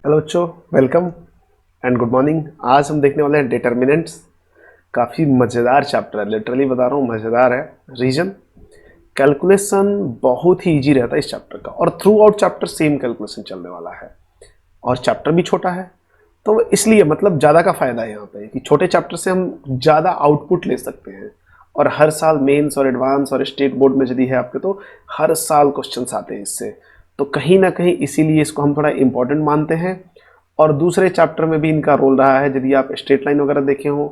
Hello बच्चों, welcome and good morning. आज हम देखने वाले हैं डिटर्मिनेंट्स। काफ़ी मज़ेदार चैप्टर है, लिटरली बता रहा हूँ, मज़ेदार है। रीजन, कैलकुलेशन बहुत ही इजी रहता है इस चैप्टर का, और through out chapter same calculation चलने वाला है, और चैप्टर भी छोटा है। तो इसलिए मतलब ज़्यादा का फ़ायदा है यहाँ पे कि छोटे चैप्टर से हम ज़्यादा आउटपुट ले सकते हैं। और हर साल मेंस और एडवांस और स्टेट बोर्ड में यदि है आपके, तो हर साल क्वेश्चंस आते हैं इससे। तो कहीं ना कहीं इसीलिए इसको हम थोड़ा इंपॉर्टेंट मानते हैं। और दूसरे चैप्टर में भी इनका रोल रहा है। यदि आप स्ट्रेट लाइन वगैरह देखे हो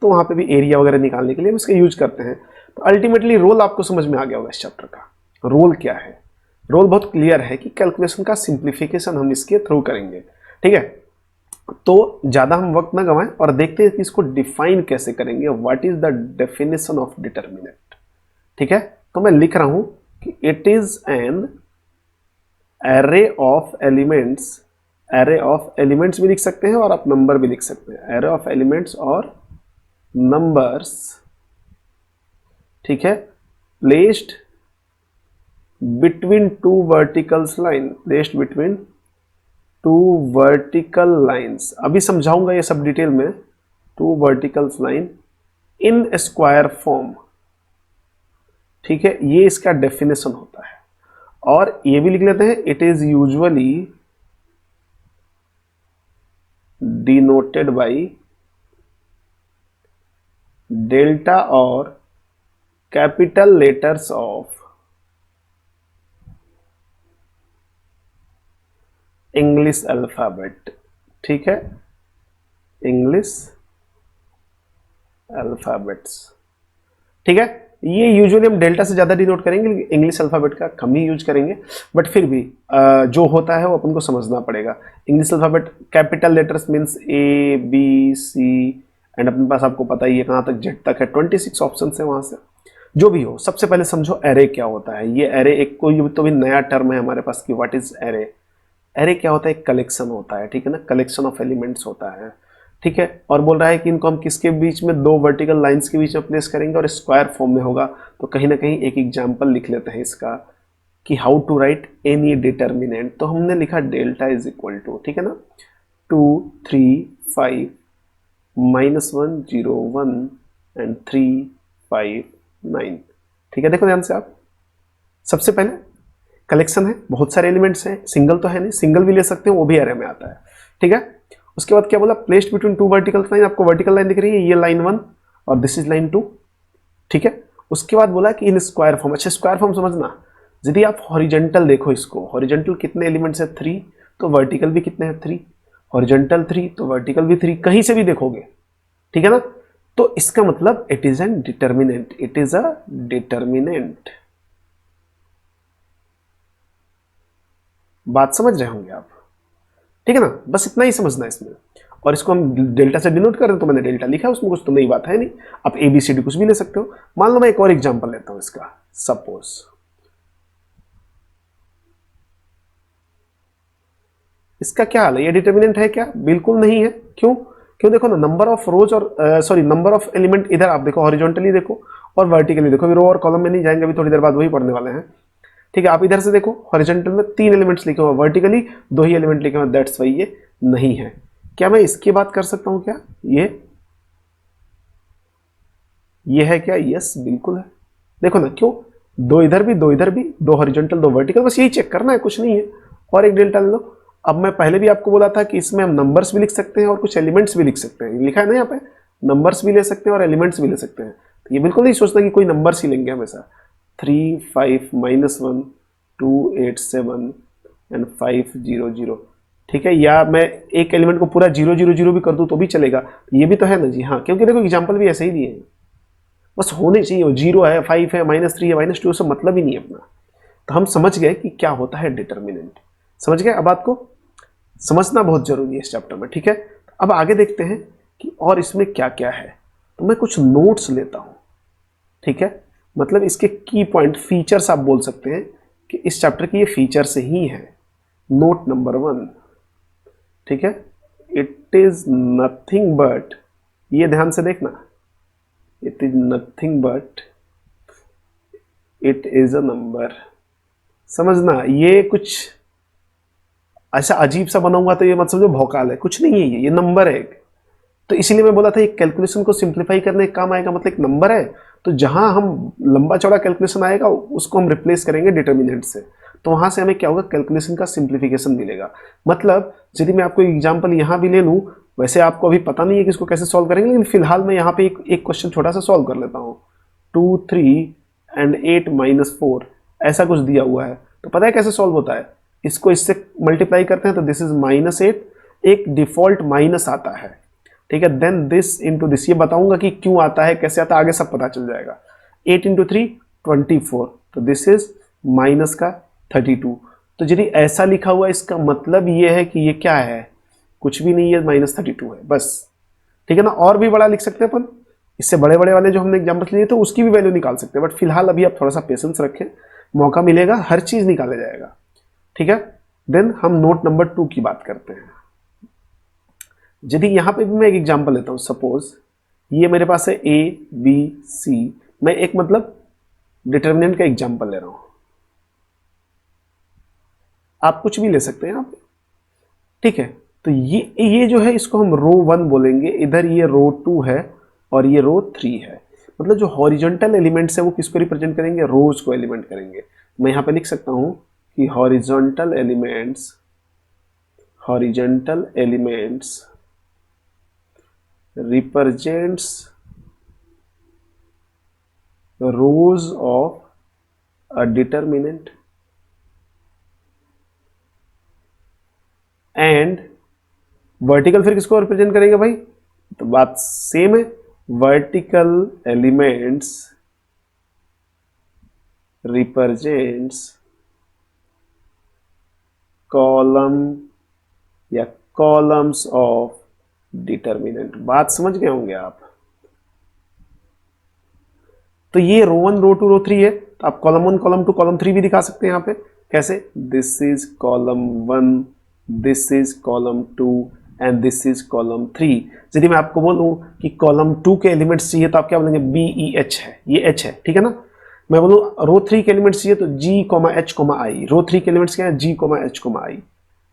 तो वहाँ पे भी एरिया वगैरह निकालने के लिए हम इसका यूज करते हैं। तो अल्टीमेटली रोल आपको समझ में आ गया होगा इस चैप्टर का। रोल क्या है? रोल बहुत क्लियर है कि कैलकुलेशन का सिंप्लीफिकेशन हम इसके थ्रू करेंगे। ठीक है, तो ज़्यादा हम वक्त ना गंवाएं और देखते हैं कि इसको डिफाइन कैसे करेंगे। What is the definition of determinant? ठीक है, तो मैं लिख रहा हूं कि it is an array of elements. Array of elements भी लिख सकते हैं और आप नंबर भी लिख सकते हैं। एरे ऑफ एलिमेंट्स और नंबर्स, ठीक है, placed between two verticals line, placed between two vertical lines. अभी समझाऊंगा ये सब डिटेल में। Two verticals line in square form, ठीक है, ये इसका डेफिनेशन होता है। और ये भी लिख लेते हैं, it is usually denoted by delta और capital letters of English alphabet. ठीक है, इंग्लिश अल्फाबेट्स। ठीक है, ये यूजुअली हम डेल्टा से ज़्यादा डिनोट करेंगे, इंग्लिश अल्फाबेट का कम ही यूज करेंगे। बट फिर भी जो होता है वो अपन को समझना पड़ेगा। English alphabet capital letters means A B C and अपने पास आपको पता ही है कहाँ तक, जेड तक है। 26 ऑप्शन है वहाँ से। जो भी हो, सबसे पहले समझो एरे क्या होता है। ये एरे एक कोई तो भी नया टर्म है हमारे पास कि व्हाट इज एरे। एरे क्या होता है? एक कलेक्शन होता है, ठीक है ना, कलेक्शन ऑफ एलिमेंट्स होता है। ठीक है, और बोल रहा है कि इनको हम किसके बीच में, दो वर्टिकल लाइंस के बीच में प्लेस करेंगे और स्क्वायर फॉर्म में होगा। तो कहीं ना कहीं एक एग्जांपल लिख लेते हैं इसका कि how to write any determinant. तो हमने लिखा डेल्टा इज इक्वल टू, ठीक है ना, 2 3 5 -1 0 1 एंड 3 5 9। ठीक है, देखो ध्यान से आप। सबसे पहले कलेक्शन है, बहुत सारे एलिमेंट्स हैं, सिंगल तो है नहीं, सिंगल भी ले सकते हैं, वो भी एरे में आता है। ठीक है, उसके बाद क्या बोला? Placed between two vertical line. आपको वर्टिकल लाइन दिख रही है, ये लाइन 1 और दिस इज लाइन 2। ठीक है, उसके बाद बोला कि इन स्क्वायर फॉर्म। अच्छा, स्क्वायर फॉर्म समझना, यदि आप हॉरिजेंटल देखो इसको, हॉरिजेंटल कितने एलिमेंट्स है? 3। तो वर्टिकल भी कितने हैं? 3। हॉरिजेंटल 3 तो वर्टिकल भी 3, कहीं से भी देखोगे। ठीक है ना, तो इसका मतलब it is an determinant, it is a determinant. बात समझ रहे होंगे आप? ठीक है ना, बस इतना ही समझना है इसमें। और इसको हम डेल्टा से डिनोट करें तो मैंने डेल्टा लिखा है, उसमें कुछ तो नई बात है नहीं। आप एबीसीडी कुछ भी ले सकते हो। मान लो मैं एक और एग्जांपल लेता हूं इसका। सपोज इसका क्या हाल है? ये डिटर्मिनेंट है क्या? बिल्कुल नहीं है। क्यों? क्यों? देखो ना, नंबर ऑफ रोज और सॉरी नंबर ऑफ एलिमेंट, इधर आप देखो हॉरिजॉन्टली देखो और वर्टिकली देखो। अभी रो और कॉलम में नहीं जाएंगे, अभी थोड़ी देर बाद वही पढ़ने वाले हैं। ठीक है, आप इधर से देखो, हॉरिजॉन्टल में 3 एलिमेंट्स लिखे हुए, वर्टिकली 2 ही एलिमेंट लिखे हुए, दैट्स वाई ये नहीं है। क्या मैं इसकी बात कर सकता हूं क्या? ये है क्या? यस, बिल्कुल है। देखो ना, क्यों? दो इधर भी, दो इधर भी, दो हॉरिजॉन्टल, दो वर्टिकल, बस यही चेक करना है, कुछ नहीं है। और एक डेल्टा ले लो। अब मैं पहले भी आपको बोला था कि इसमें हम नंबर्स भी लिख सकते हैं और कुछ एलिमेंट्स भी लिख सकते हैं। लिखा है ना यहाँ पे, नंबर्स भी ले सकते हैं और एलिमेंट्स भी ले सकते हैं। तो ये बिल्कुल नहीं सोचना कि कोई नंबर्स ही लेंगे हमेशा। 3 5 -1 2 8 7 एंड 5 0 0। ठीक है, या मैं एक एलिमेंट को पूरा 0 0 0 भी कर दूं तो भी चलेगा। ये भी तो है ना जी। हाँ, क्योंकि देखो एग्जाम्पल भी ऐसे ही दिए हैं, बस होने चाहिए। 0 है, 5 है, -3 है, -2, सब मतलब ही नहीं अपना। तो हम समझ गए कि क्या होता है डिटर्मिनेंट। समझ गए? अब बात को समझना बहुत जरूरी है इस चैप्टर में। ठीक है, अब आगे देखते हैं कि और इसमें क्या क्या है। तो मैं कुछ नोट्स लेता हूं। ठीक है, मतलब इसके की पॉइंट, फीचर्स आप बोल सकते हैं कि इस चैप्टर की ये फीचर्स ही है। नोट नंबर 1, ठीक है, इट इज नथिंग बट, ये ध्यान से देखना, it is nothing but it is a number. समझना, ये कुछ ऐसा अजीब सा बनाऊंगा तो ये मत समझो भौकाल है, कुछ नहीं है, ये नंबर है एक। तो इसीलिए मैं बोला था एक कैलकुलेशन को सिंप्लीफाई करने का काम आएगा, मतलब एक नंबर है, तो जहां हम लंबा चौड़ा कैलकुलेशन आएगा उसको हम रिप्लेस करेंगे डिटर्मिनेंट से, तो वहां से हमें क्या होगा, कैलकुलेशन का सिंप्लीफिकेशन मिलेगा। मतलब यदि मैं आपको एग्जांपल यहां भी ले लूं, वैसे आपको अभी पता नहीं है कि इसको कैसे सॉल्व करेंगे, लेकिन फिलहाल मैं यहाँ पे एक क्वेश्चन छोटा सा सॉल्व कर लेता हूँ। 2 3 एंड 8 -4 ऐसा कुछ दिया हुआ है, तो पता है कैसे सॉल्व होता है, इसको इससे मल्टीप्लाई करते हैं तो दिस इज -8, एक डिफॉल्ट माइनस आता है, ठीक है, देन दिस इंटू दिस, ये बताऊंगा कि क्यों आता है कैसे आता है आगे सब पता चल जाएगा। 8 इंटू 3 24, तो दिस इज माइनस का 32। तो यदि ऐसा लिखा हुआ इसका मतलब ये है कि ये क्या है, कुछ भी नहीं है, -32 है बस, ठीक है ना। और भी बड़ा लिख सकते हैं अपन, इससे बड़े बड़े वाले जो हमने एग्जाम्पल लिए तो उसकी भी वैल्यू निकाल सकते हैं, बट फिलहाल अभी आप थोड़ा सा पेशेंस रखें, मौका मिलेगा हर चीज निकाला जाएगा, ठीक है। देन हम नोट नंबर 2 की बात करते हैं। यदि यहां पे भी मैं एक एग्जांपल लेता हूं, सपोज ये मेरे पास है ए बी सी, मैं एक मतलब डिटर्मिनेंट का एग्जांपल ले रहा हूं, आप कुछ भी ले सकते हैं यहां पे, ठीक है। तो ये जो है इसको हम रो 1 बोलेंगे, इधर ये रो 2 है और ये रो 3 है। मतलब जो हॉरिजॉन्टल एलिमेंट्स है वो किसको रिप्रेजेंट करेंगे, रोज को एलिमेंट करेंगे। मैं यहां पे लिख सकता हूं कि horizontal elements represents rows of a determinant and vertical फिर किसको रिप्रेजेंट करेंगे भाई, तो बात सेम है, वर्टिकल एलिमेंट्स रिप्रेजेंट्स कॉलम या कॉलम्स ऑफ डिटर्मिनेंट। बात समझ गए होंगे आप। तो ये रो 1 रो 2 रो 3 है, तो आप कॉलम 1 कॉलम 2 कॉलम 3 भी दिखा सकते हैं यहाँ पे, कैसे, this is column 1, this is column 2 and this is column 3। यदि मैं आपको बोलूं कि कॉलम 2 के एलिमेंट्स चाहिए तो आप क्या बोलेंगे, बी ई एच है, ये एच है, ठीक है ना। मैं बोलूं रो 3 के एलिमेंट्स चाहिए तो जी कोमा एच कोमा आई, रो 3 के एलिमेंट्स क्या है, जी कोमा एच कोमा आई,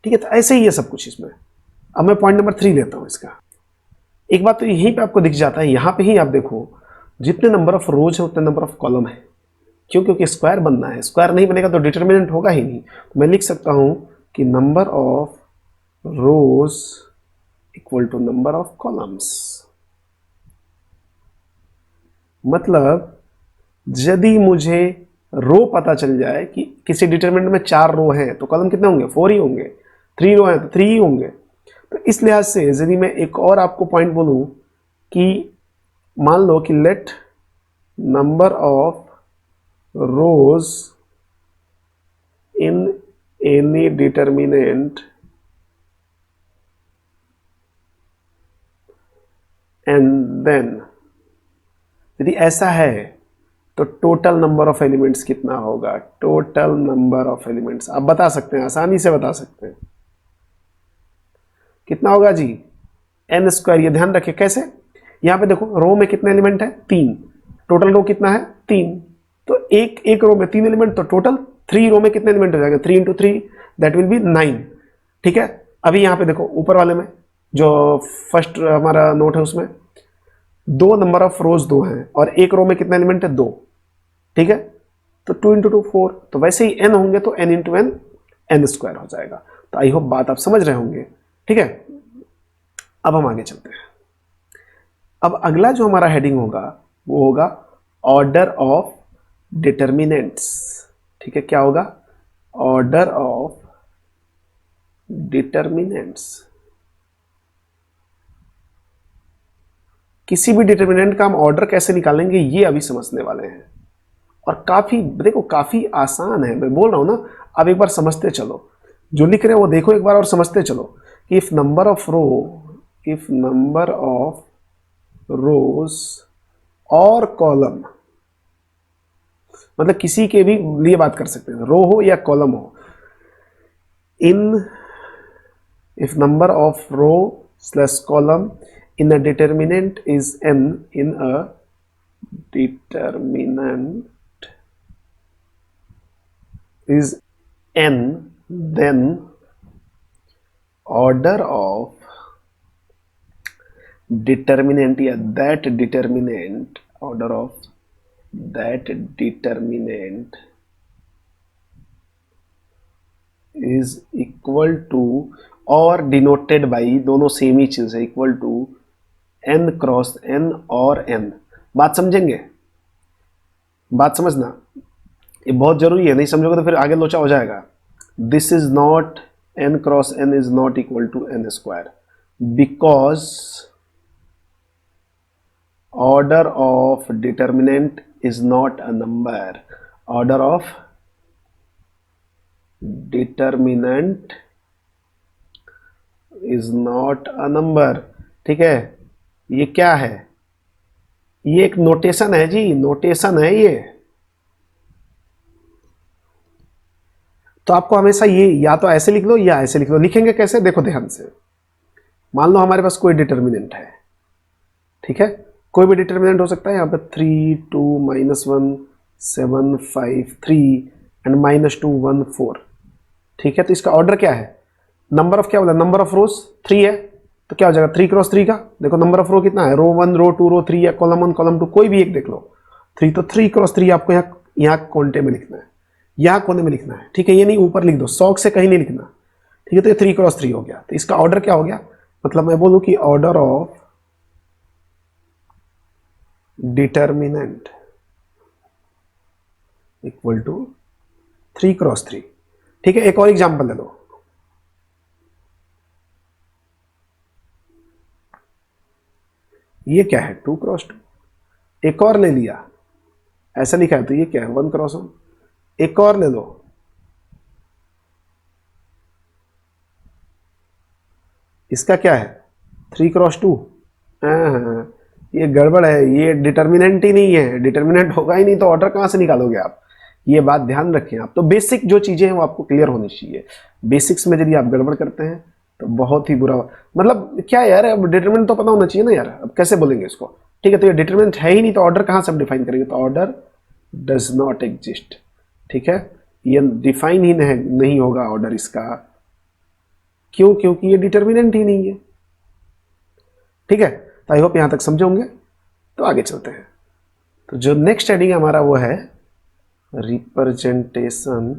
ठीक है। तो ऐसे ही है सब कुछ इसमें। अब मैं पॉइंट नंबर 3 लेता हूं इसका। एक बात तो यहीं पे आपको दिख जाता है, यहां पे ही आप देखो जितने नंबर ऑफ रोज है उतने नंबर ऑफ कॉलम है, क्यों, क्योंकि स्क्वायर बनना है, स्क्वायर नहीं बनेगा तो डिटर्मिनेंट होगा ही नहीं। तो मैं लिख सकता हूं कि number of rows equal to number of columns. मतलब यदि मुझे रो पता चल जाए कि किसी डिटर्मिनेंट में 4 रो हैं तो कॉलम कितने होंगे, 4 ही होंगे, 3 रो हैं तो 3 ही होंगे। तो इस लिहाज से यदि मैं एक और आपको पॉइंट बोलूं कि मान लो कि let number of rows in any determinant and then, यदि ऐसा है तो टोटल नंबर ऑफ एलिमेंट्स कितना होगा, टोटल नंबर ऑफ एलिमेंट्स आप बता सकते हैं, आसानी से बता सकते हैं कितना होगा जी, एन स्क्वायर। ये ध्यान रखिए कैसे, यहां पे देखो रो में कितने एलिमेंट है, 3, टोटल रो कितना है 3, तो एक रो में 3 एलिमेंट, तो टोटल 3 रो में कितने एलिमेंट हो जाएगा, 3 इंटू 3 दैट विल बी 9, ठीक है। अभी यहां पे देखो ऊपर वाले में जो फर्स्ट हमारा नोट है उसमें 2 नंबर ऑफ रोज 2 हैं और एक रो में कितने एलिमेंट है 2, ठीक है। तो 2 इंटू 2 4, तो वैसे ही n होंगे तो n into n n square हो जाएगा। तो आई होप बात आप समझ रहे होंगे, ठीक है। अब हम आगे चलते हैं। अब अगला जो हमारा हेडिंग होगा वो होगा ऑर्डर ऑफ डिटर्मिनेंट्स, ठीक है। क्या होगा, ऑर्डर ऑफ डिटर्मिनेंट्स। किसी भी डिटर्मिनेंट का हम ऑर्डर कैसे निकालेंगे ये अभी समझने वाले हैं, और काफी देखो काफी आसान है, मैं बोल रहा हूं ना, आप एक बार समझते चलो, जो लिख रहे हैं वो देखो एक बार और समझते चलो कि इफ नंबर ऑफ रोज और कॉलम, मतलब किसी के भी लिए बात कर सकते हैं, रो हो या कॉलम हो, in if number of row slash column in a determinant is n, in a determinant is n, then order of determinant या that determinant, order of that determinant is equal to और denoted by, दोनों same ही चीज है, equal to n cross n और n। बात समझेंगे? बात समझना ये बहुत जरूरी है, नहीं समझोगे तो फिर आगे लोचा हो जाएगा। This is not n cross n is not equal to n square because order of determinant is not a number. Order of determinant is not a number. ठीक है, ये क्या है? ये एक नोटेशन है जी, नोटेशन है ये। तो आपको हमेशा ये या तो ऐसे लिख लो या ऐसे लिख लो। लिखेंगे कैसे? देखो ध्यान से, मान लो हमारे पास कोई डिटर्मिनेंट है, ठीक है, कोई भी डिटर्मिनेंट हो सकता है। यहाँ पे 3 2 -1 7 5 3 एंड -2 1 4। ठीक है, तो इसका ऑर्डर क्या है? नंबर ऑफ क्या बोला? नंबर ऑफ रोज 3 है, तो क्या हो जाएगा 3 क्रॉस 3 का। देखो नंबर ऑफ रो कितना है, रो 1 रो 2 रो 3 या कॉलम 1 कॉलम 2 कोई भी एक देख लो। 3 तो 3 क्रॉस 3 आपको यहाँ कोने में लिखना है, यहाँ कोने में लिखना है। ठीक है, ये नहीं ऊपर लिख दो, शौक से कहीं नहीं लिखना। ठीक है, तो ये 3 क्रॉस 3 हो गया। तो इसका ऑर्डर क्या हो गया? मतलब मैं बोलूं कि order of determinant equal to 3 cross 3। ठीक है, एक और एग्जांपल ले लो। ये क्या है? 2 क्रॉस 2। एक और ले लिया, ऐसा लिखा है, तो ये क्या है? 1 क्रॉस 1। एक और ले लो, इसका क्या है? 3 क्रॉस 2। हाँ, ये गड़बड़ है, ये डिटर्मिनेंट ही नहीं है। डिटर्मिनेंट होगा ही नहीं तो ऑर्डर कहां से निकालोगे आप? ये बात ध्यान रखें आप। तो बेसिक जो चीजें हैं वो आपको क्लियर होनी चाहिए। बेसिक्स में यदि आप गड़बड़ करते हैं तो बहुत ही बुरा, मतलब क्या यार, अब डिटर्मिनेंट तो पता होना चाहिए ना यार, अब कैसे बोलेंगे इसको? ठीक है, तो ये डिटर्मिनेंट है ही नहीं तो ऑर्डर कहां से हम डिफाइन करेंगे? तो ऑर्डर डज नॉट एग्जिस्ट। ठीक है, ये डिफाइन ही नहीं होगा ऑर्डर इसका। क्यों? क्योंकि ये डिटर्मिनेंट ही नहीं है। ठीक है, तो आई होप यहां तक समझे होंगे। तो आगे चलते हैं। तो जो नेक्स्ट हेडिंग हमारा वो है रिप्रेजेंटेशन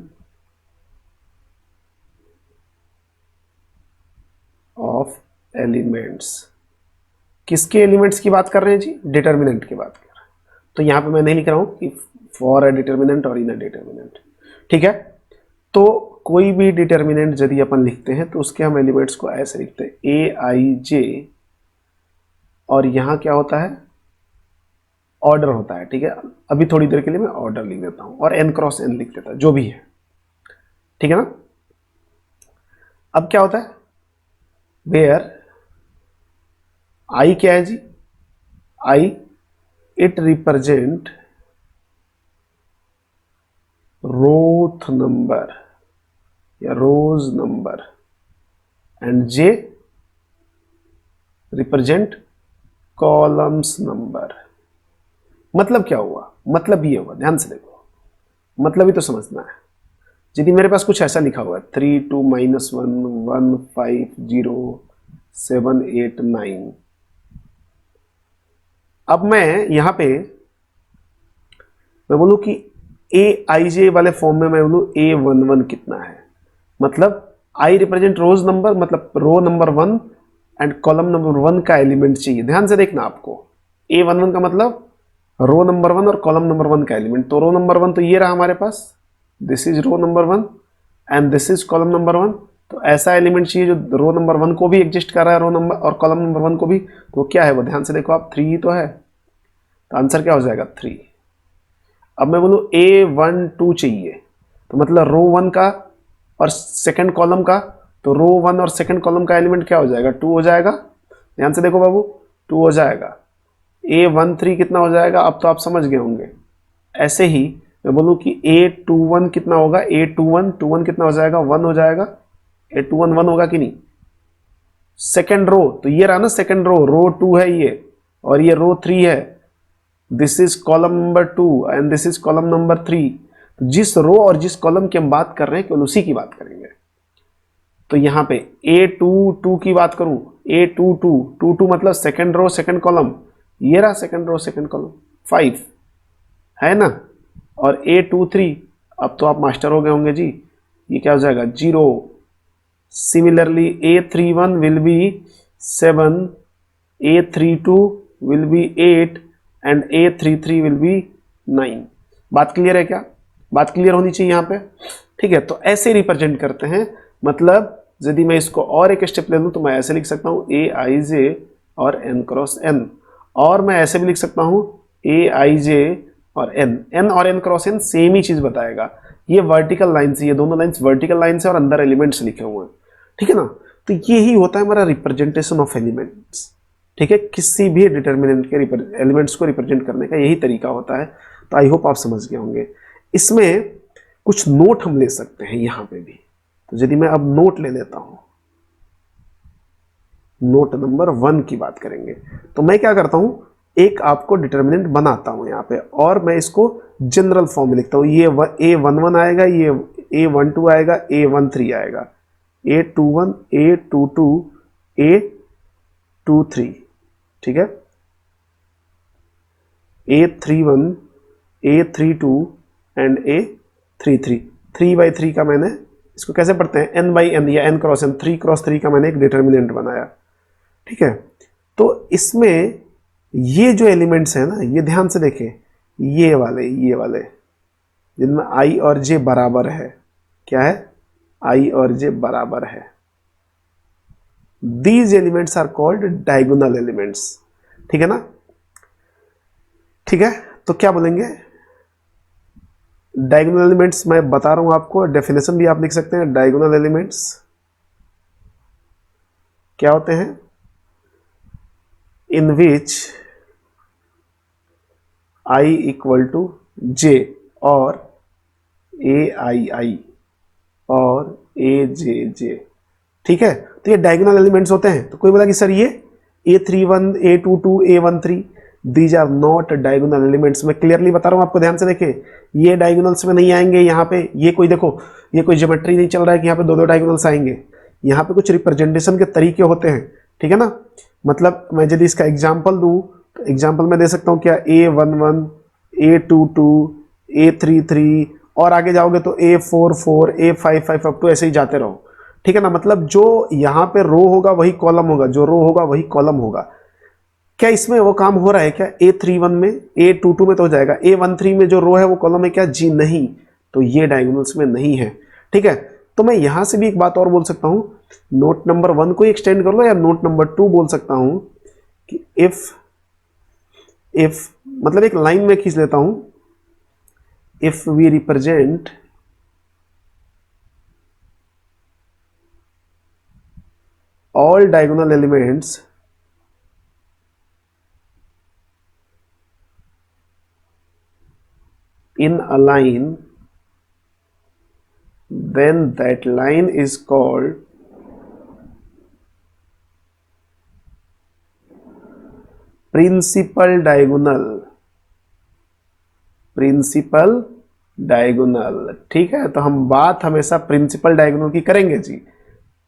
ऑफ एलिमेंट्स। किसके एलिमेंट्स की बात कर रहे हैं जी? डिटर्मिनेंट की बात कर रहे हैं। तो यहां पे मैं नहीं लिख रहा हूं कि फॉर अ डिटर्मिनेंट और इन अ डिटर्मिनेंट। ठीक है, तो कोई भी डिटर्मिनेंट यदि अपन लिखते हैं तो उसके हम एलिमेंट्स को ऐसे लिखते हैं ए आई जे, और यहां क्या होता है? ऑर्डर होता है। ठीक है, अभी थोड़ी देर के लिए मैं ऑर्डर लिख देता हूं और n क्रॉस n लिख देता, जो भी है। ठीक है ना? अब क्या होता है? वेयर आई क्या है जी? आई इट रिप्रेजेंट रोथ नंबर या rows number and J represent columns number. मतलब क्या हुआ? मतलब ये हुआ, ध्यान से देखो, मतलब ही तो समझना है। यदि मेरे पास कुछ ऐसा लिखा हुआ है 3 2 -1 1 5 0 7 8 9, अब मैं यहां पे मैं बोलूं कि ए आई जे वाले फॉर्म में मैं बोलूं A11 कितना है, मतलब आई रिप्रेजेंट रोज नंबर, मतलब row number 1 and column number 1 का एलिमेंट चाहिए। ध्यान से देखना, आपको A11 का मतलब रो नंबर 1 और कॉलम नंबर 1 का एलिमेंट। तो रो नंबर 1 तो ये रहा हमारे पास, this is row number 1 and this is column number 1। तो ऐसा एलिमेंट चाहिए जो रो नंबर 1 को भी एग्जिस्ट कर रहा है, रो नंबर और कॉलम नंबर 1 को भी। तो क्या है वो? ध्यान से देखो आप, 3 तो है, तो आंसर क्या हो जाएगा? 3। अब मैं बोलूं A12 चाहिए, तो मतलब रो 1 का और सेकंड कॉलम का, तो रो 1 और सेकंड कॉलम का एलिमेंट क्या हो जाएगा? 2 हो जाएगा। ध्यान से देखो बाबू, 2 हो जाएगा। A13 कितना हो जाएगा? अब तो आप समझ गए होंगे। ऐसे ही मैं बोलूं कि A21 कितना होगा? A21 कितना हो जाएगा? 1 हो जाएगा। A21 1 होगा कि नहीं? सेकंड रो, तो ये रहा ना सेकंड रो, रो 2 है ये और ये रो 3 है। This is column number 2 and this is column number 3। जिस रो और जिस कॉलम की हम बात कर रहे हैं केवल उसी की बात करेंगे। तो यहाँ पे A22 की बात करूं, A22 मतलब सेकंड रो सेकंड कॉलम, ये रहा सेकंड रो सेकंड कॉलम 5 है ना। और A23, अब तो आप मास्टर हो गए होंगे जी, ये क्या हो जाएगा 0। Similarly A31 will be 7, A32 will be 8 and A33 will be 9। बात क्लियर है क्या? बात क्लियर होनी चाहिए यहाँ पे, ठीक है। तो ऐसे रिप्रेजेंट करते हैं, मतलब यदि मैं इसको और एक स्टेप ले लूँ तो मैं ऐसे लिख सकता हूँ Aij और n क्रॉस n, और मैं ऐसे भी लिख सकता हूँ Aij और n और n क्रॉस n सेम ही चीज बताएगा। ये वर्टिकल लाइन से, ये दोनों लाइंस वर्टिकल लाइन से और अंदर एलिमेंट्स लिखे हुए हैं, ठीक है ना। तो ये ही होता है हमारा रिप्रेजेंटेशन ऑफ एलिमेंट्स, ठीक है। किसी भी डिटर्मिनेंट के एलिमेंट्स को रिप्रेजेंट करने का यही तरीका होता है। तो आई होप आप समझ गए होंगे। इसमें कुछ नोट हम ले सकते हैं यहां पे भी। तो यदि मैं अब नोट ले लेता हूं, नोट नंबर 1 की बात करेंगे, तो मैं क्या करता हूं, एक आपको डिटर्मिनेंट बनाता हूं यहां पे, और मैं इसको जनरल फॉर्म में लिखता हूं। ये A11 आएगा, ये A12 आएगा, A13 आएगा, A21, A22, A23, ठीक है, A31, A32 एंड A33। 3/3 का मैंने इसको कैसे पढ़ते हैं, n/n या n क्रॉस n, 3 क्रॉस 3 का मैंने एक डिटर्मिनेंट बनाया, ठीक है। तो इसमें ये जो एलिमेंट्स हैं ना, ये ध्यान से देखें, ये वाले जिनमें i और j बराबर है, क्या है, i और j बराबर है, these elements are called diagonal elements, ठीक है ना। ठीक है, तो क्या बोलेंगे, डायगोनल एलिमेंट्स मैं बता रहा हूं आपको, डेफिनेशन भी आप लिख सकते हैं। डायगोनल एलिमेंट्स क्या होते हैं, इन विच i इक्वल टू j और ai और aj, ठीक है। तो ये डायगोनल एलिमेंट्स होते हैं। तो कोई बोला कि सर ये A31, A22, A13 these are not diagonal elements. मैं क्लियरली बता रहा हूं आपको, ध्यान से देखें, ये डायगोनल्स में नहीं आएंगे। यहाँ पे ये कोई देखो, ये कोई ज्योमेट्री नहीं चल रहा है कि यहाँ पे दो दो डायगोनल्स आएंगे। यहाँ पे कुछ रिप्रेजेंटेशन के तरीके होते हैं, ठीक है ना। मतलब मैं यदि इसका एग्जाम्पल दूं तो एग्जाम्पल में दे सकता हूँ क्या, A11, A22, A33 और आगे जाओगे तो A44, A55 अप टू ऐसे ही जाते रहो, ठीक है ना। मतलब जो यहाँ पे रो होगा वही कॉलम होगा, जो रो होगा वही कॉलम होगा। क्या इसमें वो काम हो रहा है क्या, A31 में, A22 में तो हो जाएगा, A13 में जो रो है वो कॉलम है क्या, जी नहीं। तो ये डायगोनल्स में नहीं है, ठीक है। तो मैं यहां से भी एक बात और बोल सकता हूं, नोट नंबर 1 को एक्सटेंड कर लो, या नोट नंबर 2 बोल सकता हूं कि इफ मतलब एक लाइन में खींच लेता हूं, if we represent all diagonal elements in a line, then that line is called principal diagonal, principal diagonal, ठीक है। तो हम बात हमेशा प्रिंसिपल डायगोनल की करेंगे जी,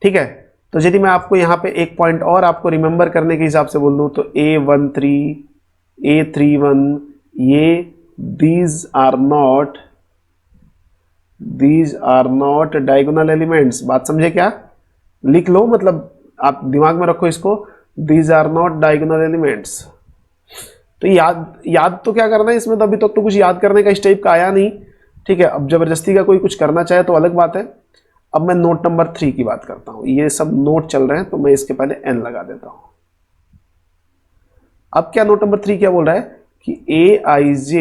ठीक है। तो यदि मैं आपको यहाँ पे एक पॉइंट और आपको रिमेंबर करने के हिसाब से बोल दूं तो A13, A31 ये these are not diagonal elements. बात समझे क्या, लिख लो, मतलब आप दिमाग में रखो इसको, these are not diagonal elements. तो याद तो क्या करना है इसमें, तो अभी तक तो कुछ याद करने का इस टाइप का आया नहीं, ठीक है। अब जबरदस्ती का कोई कुछ करना चाहे तो अलग बात है। अब मैं नोट नंबर 3 की बात करता हूं, ये सब नोट चल रहे हैं तो मैं इसके पहले n लगा देता हूं। अब क्या नोट नंबर 3 क्या बोल रहा है कि Aij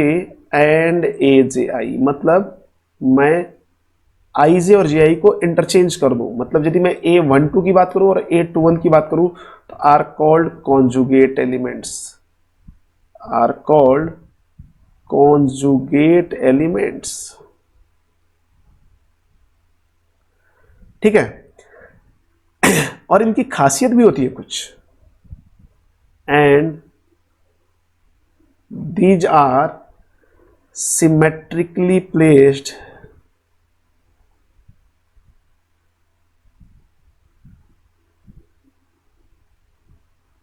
एंड Aj, मतलब मैं Ij और Ji को इंटरचेंज कर दूं। मतलब यदि मैं A12 की बात करूं और A21 की बात करूं तो are called conjugate elements, are called conjugate elements, ठीक है। और इनकी खासियत भी होती है कुछ, and these are symmetrically placed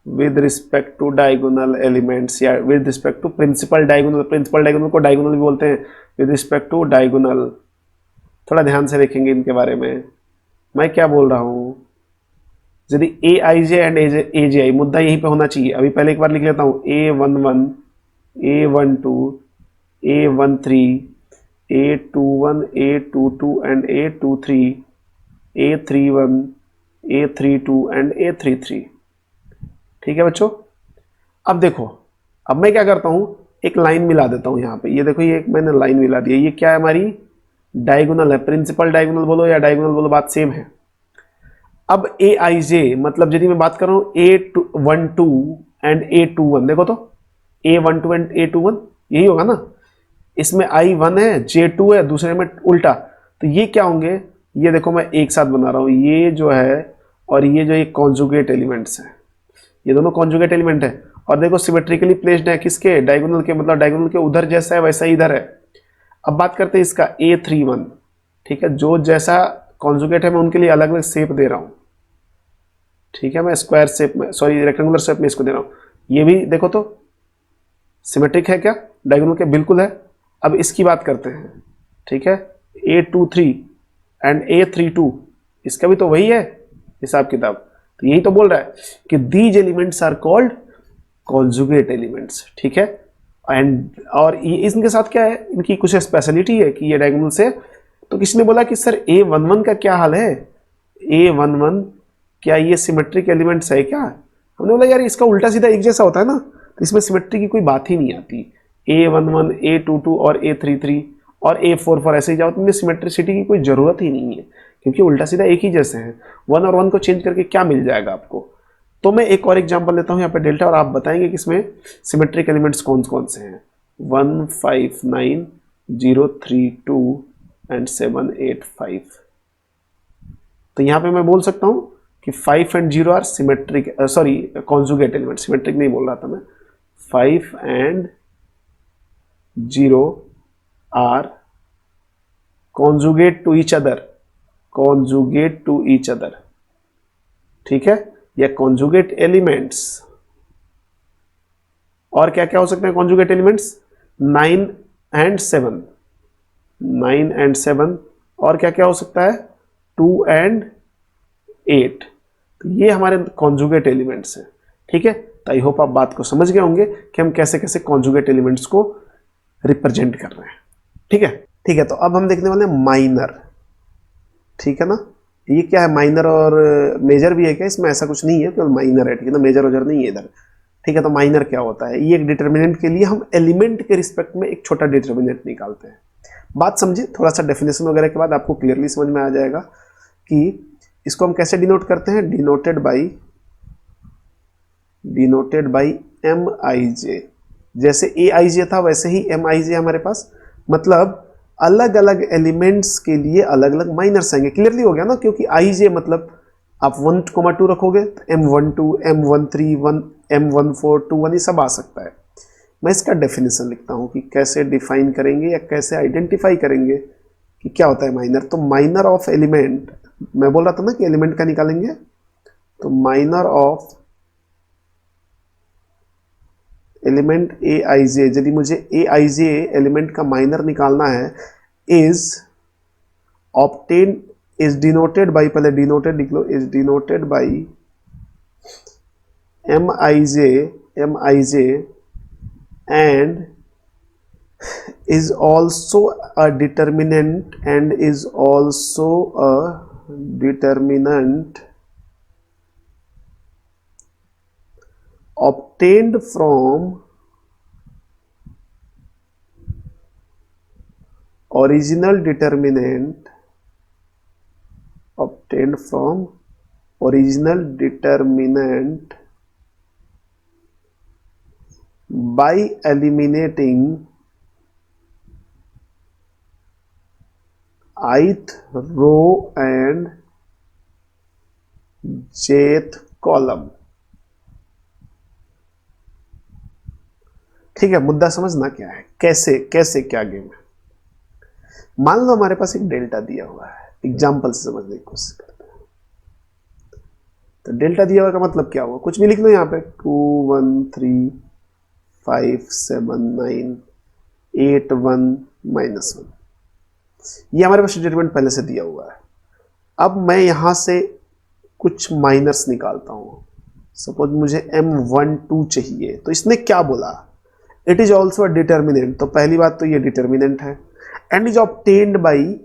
with respect to diagonal elements या with respect to principal diagonal को डायगोनल भी बोलते हैं, विद रिस्पेक्ट टू डायगोनल। थोड़ा ध्यान से देखेंगे इनके बारे में, मैं क्या बोल रहा हूं। यदि ए आई जे एंड ए जे आई, मुद्दा यहीं पे होना चाहिए। अभी पहले एक बार लिख लेता हूं, A11, A12, A13, A21, A22 and A23, A31, A32 and A33। ठीक है बच्चों। अब देखो, अब मैं क्या करता हूं, एक लाइन मिला देता हूं यहां पे। ये देखो, ये एक मैंने लाइन मिला दी है। ये क्या है, हमारी डायगोनल है। प्रिंसिपल डायगोनल बोलो या डायगोनल बोलो, बात सेम है। अब ए आई जे मतलब यदि मैं बात कर रहा हूं A12 एंड A21, देखो तो A12 एंड A21 यही होगा ना। इसमें I1 है, J2 है, दूसरे में उल्टा। तो ये क्या होंगे, ये देखो मैं एक साथ बना रहा हूं, ये जो है और ये जो एक कॉन्जुगेट एलिमेंट्स है, ये दोनों कॉन्जुगेट एलिमेंट है। और देखो सिमेट्रिकली प्लेस्ड है, किसके, डायगोनल के, मतलब डायगोनल के उधर जैसा है वैसा ही इधर है। अब बात करते हैं इसका A31, ठीक है। जो जैसा कॉन्जुगेट है मैं उनके लिए अलग अलग शेप दे रहा हूं, ठीक है। मैं स्क्वायर शेप में, सॉरी रेक्टेंगुलर शेप में इसको दे रहा हूं। ये भी देखो तो सिमेट्रिक है क्या, डायगोनल के बिल्कुल है। अब इसकी बात करते हैं, ठीक है। A23 एंड A32, इसका भी तो वही है हिसाब किताब। तो यही तो बोल रहा है कि these elements are called conjugate elements, ठीक है। एंड और ये इनके साथ क्या है, इनकी कुछ स्पेशलिटी है कि ये डायगोनल से। तो किसी ने बोला कि सर A11 का क्या हाल है, A11 क्या ये सिमेट्रिक एलिमेंट्स है क्या। हमने बोला यार इसका उल्टा सीधा एक जैसा होता है ना, तो इसमें सिमेट्री की कोई बात ही नहीं आती। A11, A22 और A33 और A44 ऐसे ही जाओ, तो इनमें सिमेट्रिसिटी की कोई जरूरत ही नहीं है, क्योंकि उल्टा सीधा एक ही जैसे हैं। 1 और 1 को चेंज करके क्या मिल जाएगा आपको। तो मैं एक और एग्जांपल लेता हूं यहाँ पे डेल्टा, और आप बताएंगे कि इसमें सिमेट्रिक एलिमेंट्स कौन कौन से हैं। 1, 5, 9, 0, 3, 2 एंड 7, 8, 5। तो यहाँ पे मैं बोल सकता हूँ कि 5 and 0 are symmetric, sorry conjugate element, symmetric नहीं बोल रहा था मैं। 5 and 0 are conjugate to each other, conjugate to each other, ठीक है, या कॉन्जुगेट एलिमेंट्स। और क्या क्या हो सकते हैं कॉन्जुगेट एलिमेंट्स, 9 एंड 7, 9 एंड 7। और क्या क्या हो सकता है, 2 एंड 8। तो ये हमारे कॉन्जुगेट एलिमेंट्स हैं, ठीक है। तो आई होप आप बात को समझ गए होंगे कि हम कैसे कैसे कॉन्जुगेट एलिमेंट्स को रिप्रेजेंट कर रहे हैं, ठीक है। ठीक है, तो अब हम देखने वाले हैं माइनर, ठीक है ना। ये क्या है, माइनर और मेजर भी है क्या, इसमें ऐसा कुछ नहीं है, केवल माइनर है, ठीक है ना, मेजर वजर नहीं है इधर, ठीक है। तो माइनर क्या होता है, ये एक डिटर्मिनेंट के लिए हम एलिमेंट के रिस्पेक्ट में एक छोटा डिटर्मिनेंट निकालते हैं। बात समझे, थोड़ा सा डेफिनेशन वगैरह के बाद आपको क्लियरली समझ में आ जाएगा कि इसको हम कैसे डिनोट करते हैं। डिनोटेड बाई एम आई जे। जैसे ए आई जे था वैसे ही एम आई जे हमारे पास, मतलब अलग अलग एलिमेंट्स के लिए अलग अलग माइनर्स आएंगे। क्लियरली हो गया ना, क्योंकि आई जे मतलब आप 1, 2 रखोगे तो M12, M13, M14, 21 ये सब आ सकता है। मैं इसका डेफिनेशन लिखता हूं कि कैसे डिफाइन करेंगे या कैसे आइडेंटिफाई करेंगे कि क्या होता है माइनर। तो माइनर ऑफ एलिमेंट, मैं बोल रहा था ना कि एलिमेंट का निकालेंगे, तो माइनर ऑफ एलिमेंट ए आई जे, यदि मुझे ए आई जे एलिमेंट का माइनर निकालना है, is obtain, is denoted by, पहले डिनोटेड लिख लो, is denoted by M I J and is also a determinant and is also a determinant obtained from original determinant, obtained from original determinant by eliminating ith row and jth column. ठीक है, मुद्दा समझना क्या है, कैसे कैसे क्या game है। मान लो हमारे पास एक डेल्टा दिया हुआ है, एग्जांपल से समझने की कोशिश करते हैं। तो डेल्टा दिया हुआ का मतलब क्या हुआ, कुछ भी लिख लो यहाँ पे 2 1 3 5 7 9 8 1 -1, ये हमारे पास डिटरमिनेंट पहले से दिया हुआ है। अब मैं यहाँ से कुछ माइनस निकालता हूँ, सपोज मुझे M12 चाहिए, तो इसने क्या बोला, it is also a determinant. तो पहली बात तो ये डिटर्मिनेंट है, and is obtained by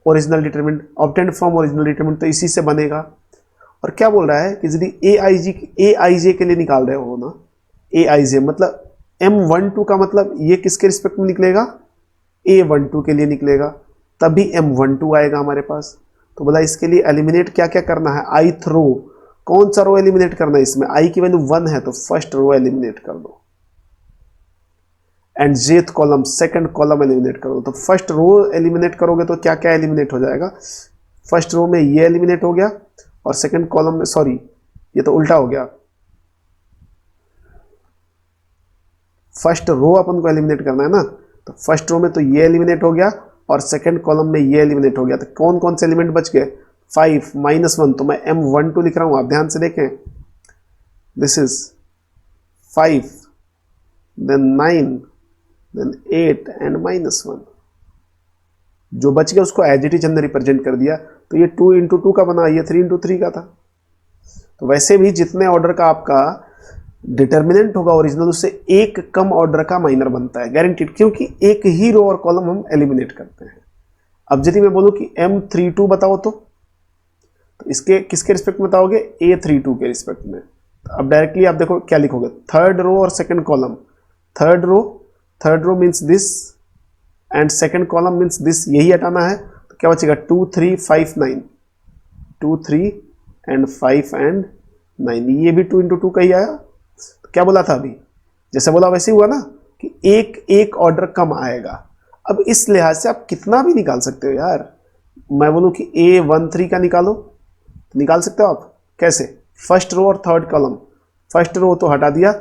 original determinant, obtained from original determinant, तो इसी से बनेगा। और क्या बोल रहा है कि यदि ए आई जे के लिए निकाल रहे हो ना, ए आई जे मतलब M12 का मतलब ये किसके रिस्पेक्ट में निकलेगा, A12 के लिए निकलेगा, तभी M12 आएगा हमारे पास। तो बोला इसके लिए एलिमिनेट क्या क्या करना है, ith रो, कौन सा रो एलिमिनेट करना है, इसमें आई की वैल्यू 1 है तो फर्स्ट रो एलिमिनेट कर दो, एंड जेथ कॉलम सेकंड कॉलम एलिमिनेट करो। तो फर्स्ट रो एलिमिनेट करोगे तो क्या क्या एलिमिनेट हो जाएगा, फर्स्ट रो में ये एलिमिनेट हो गया, और सेकंड कॉलम में, सॉरी ये तो उल्टा हो गया, फर्स्ट रो अपन को एलिमिनेट करना है ना, तो फर्स्ट रो में तो ये एलिमिनेट हो गया और सेकंड कॉलम में ये एलिमिनेट हो गया। तो कौन कौन से एलिमेंट बच गए, 5 -1, तो मैं M12 लिख रहा हूं, आप ध्यान से देखें, this is 5 then 9 then 8 and -1, जो बच गया उसको एज इट इज हमने रिप्रेजेंट कर दिया। तो ये 2 × 2 का बना, ये 3 × 3 का था। तो वैसे भी जितने ऑर्डर का आपका डिटर्मिनेंट होगा ओरिजिनल, उससे एक कम ऑर्डर का माइनर बनता है गारंटीड, क्योंकि एक ही रो और कॉलम हम एलिमिनेट करते हैं। अब यदि मैं बोलूं कि M32 बताओ, तो इसके किसके रिस्पेक्ट में बताओगे, A32 के रिस्पेक्ट में। तो अब डायरेक्टली आप देखो क्या लिखोगे, थर्ड रो और second column, third row means this and second column means this, यही हटाना है। तो क्या बचेगा, 2 3 5 9, 2 3 एंड 5 एंड 9, ये भी 2 × 2 का ही आया। तो क्या बोला था अभी, जैसे बोला वैसे ही हुआ ना, कि एक ऑर्डर कम आएगा। अब इस लिहाज से आप कितना भी निकाल सकते हो यार, मैं बोलूं कि A13 का निकालो, तो निकाल सकते हो आप, कैसे, फर्स्ट रो और थर्ड कॉलम, फर्स्ट रो तो हटा दिया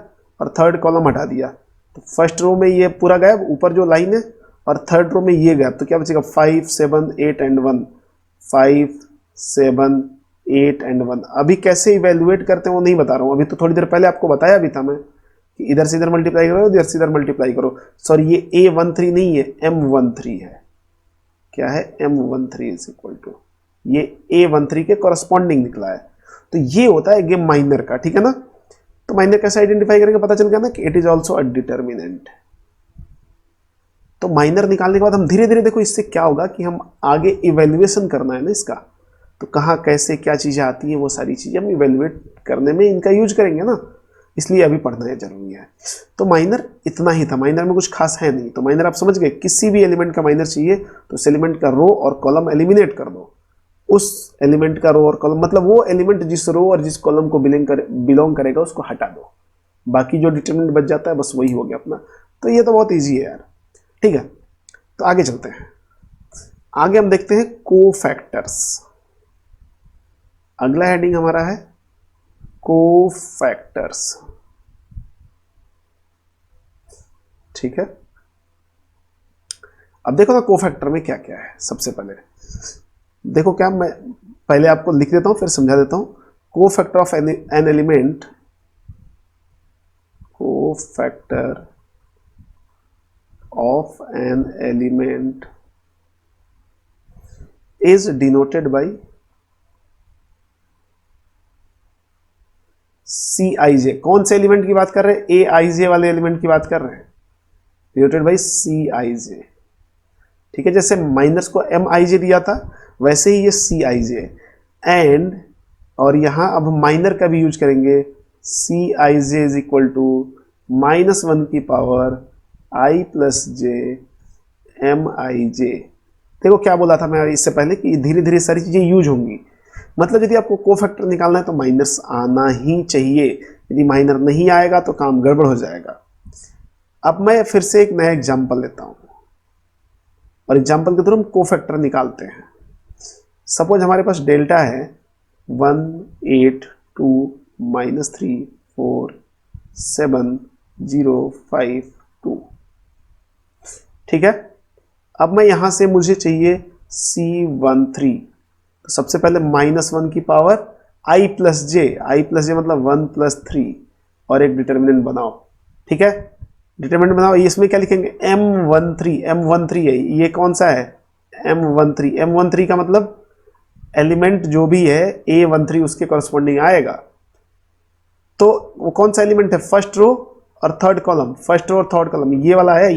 और थर्ड कॉलम हटा दिया, तो फर्स्ट रो में ये पूरा गायब, ऊपर जो लाइन है, और थर्ड रो में ये गायब, तो क्या बचेगा, 5 7 8 एंड 1, 5 7 8 एंड 1। अभी कैसे इवेल्युएट करते हैं वो नहीं बता रहा हूँ, अभी तो थोड़ी देर पहले आपको बताया भी था मैं कि इधर से इधर मल्टीप्लाई करो, इधर से इधर मल्टीप्लाई करो। सॉरी, ये A13 नहीं है, M13 है। क्या है, M13 इज इक्वल टू, ये A13 के कॉरस्पॉन्डिंग निकला है। तो ये होता है गेम माइनर का, ठीक है ना। तो माइनर कैसे आइडेंटिफाई करेंगे, पता चल गया ना कि it is also a determinant. तो माइनर निकालने के बाद हम धीरे धीरे, देखो इससे क्या होगा कि हम आगे इवेल्युएशन करना है ना इसका, तो कहाँ कैसे क्या चीज़ें आती हैं, वो सारी चीज़ें हम इवेल्युएट करने में इनका यूज करेंगे ना, इसलिए अभी पढ़ना है जरूरी है। तो माइनर इतना ही था, माइनर में कुछ खास है नहीं। तो माइनर आप समझ गए, किसी भी एलिमेंट का माइनर चाहिए तो उस एलिमेंट का रो और कॉलम एलिमिनेट कर दो, उस एलिमेंट का रो और कॉलम, मतलब वो एलिमेंट जिस रो और जिस कॉलम को बिलोंग करेगा उसको हटा दो, बाकी जो डिटरमिनेंट बच जाता है बस वही हो गया अपना। तो ये तो बहुत ईजी है यार, ठीक है। तो आगे चलते हैं, आगे हम देखते हैं कोफैक्टर्स। अगला हेडिंग हमारा है कोफैक्टर्स, ठीक है। अब देखो ना कोफैक्टर में क्या क्या है। सबसे पहले देखो, क्या मैं पहले आपको लिख देता हूं फिर समझा देता हूं। Cofactor of an element, cofactor of an element is denoted by Cij। कौन से एलिमेंट की बात कर रहे हैं, Aij वाले एलिमेंट की बात कर रहे हैं, डिनोटेड बाय Cij, ठीक है। जैसे माइनस को Mij दिया था वैसे ही ये Cij, एंड और यहां अब माइनर का भी यूज करेंगे, Cij इज इक्वल टू -1 की power i plus j Mij। देखो क्या बोला था मैं इससे पहले कि धीरे धीरे सारी चीजें यूज होंगी। मतलब यदि आपको कोफैक्टर निकालना है तो माइनस आना ही चाहिए, यदि माइनर नहीं आएगा तो काम गड़बड़ हो जाएगा। अब मैं फिर से एक नया एग्जांपल लेता हूं और एग्जांपल के थ्रू हम कोफैक्टर निकालते हैं। सपोज हमारे पास डेल्टा है 1 8 2 -3 4 7 0 5 2, ठीक है। अब मैं यहां से मुझे चाहिए C13, तो सबसे पहले -1 की पावर आई प्लस जे मतलब 1+3 और एक डिटर्मिनेंट बनाओ, ठीक है। डिटर्मिनेंट बनाओ, इसमें क्या लिखेंगे M13 है, ये कौन सा है M13 का मतलब एलिमेंट जो भी है A13 उसके कॉरस्पॉन्डिंग आएगा। तो वो कौन सा एलिमेंट है, फर्स्ट रो और थर्ड कॉलम, फर्स्ट रो और थर्ड कॉलम ये वाला है।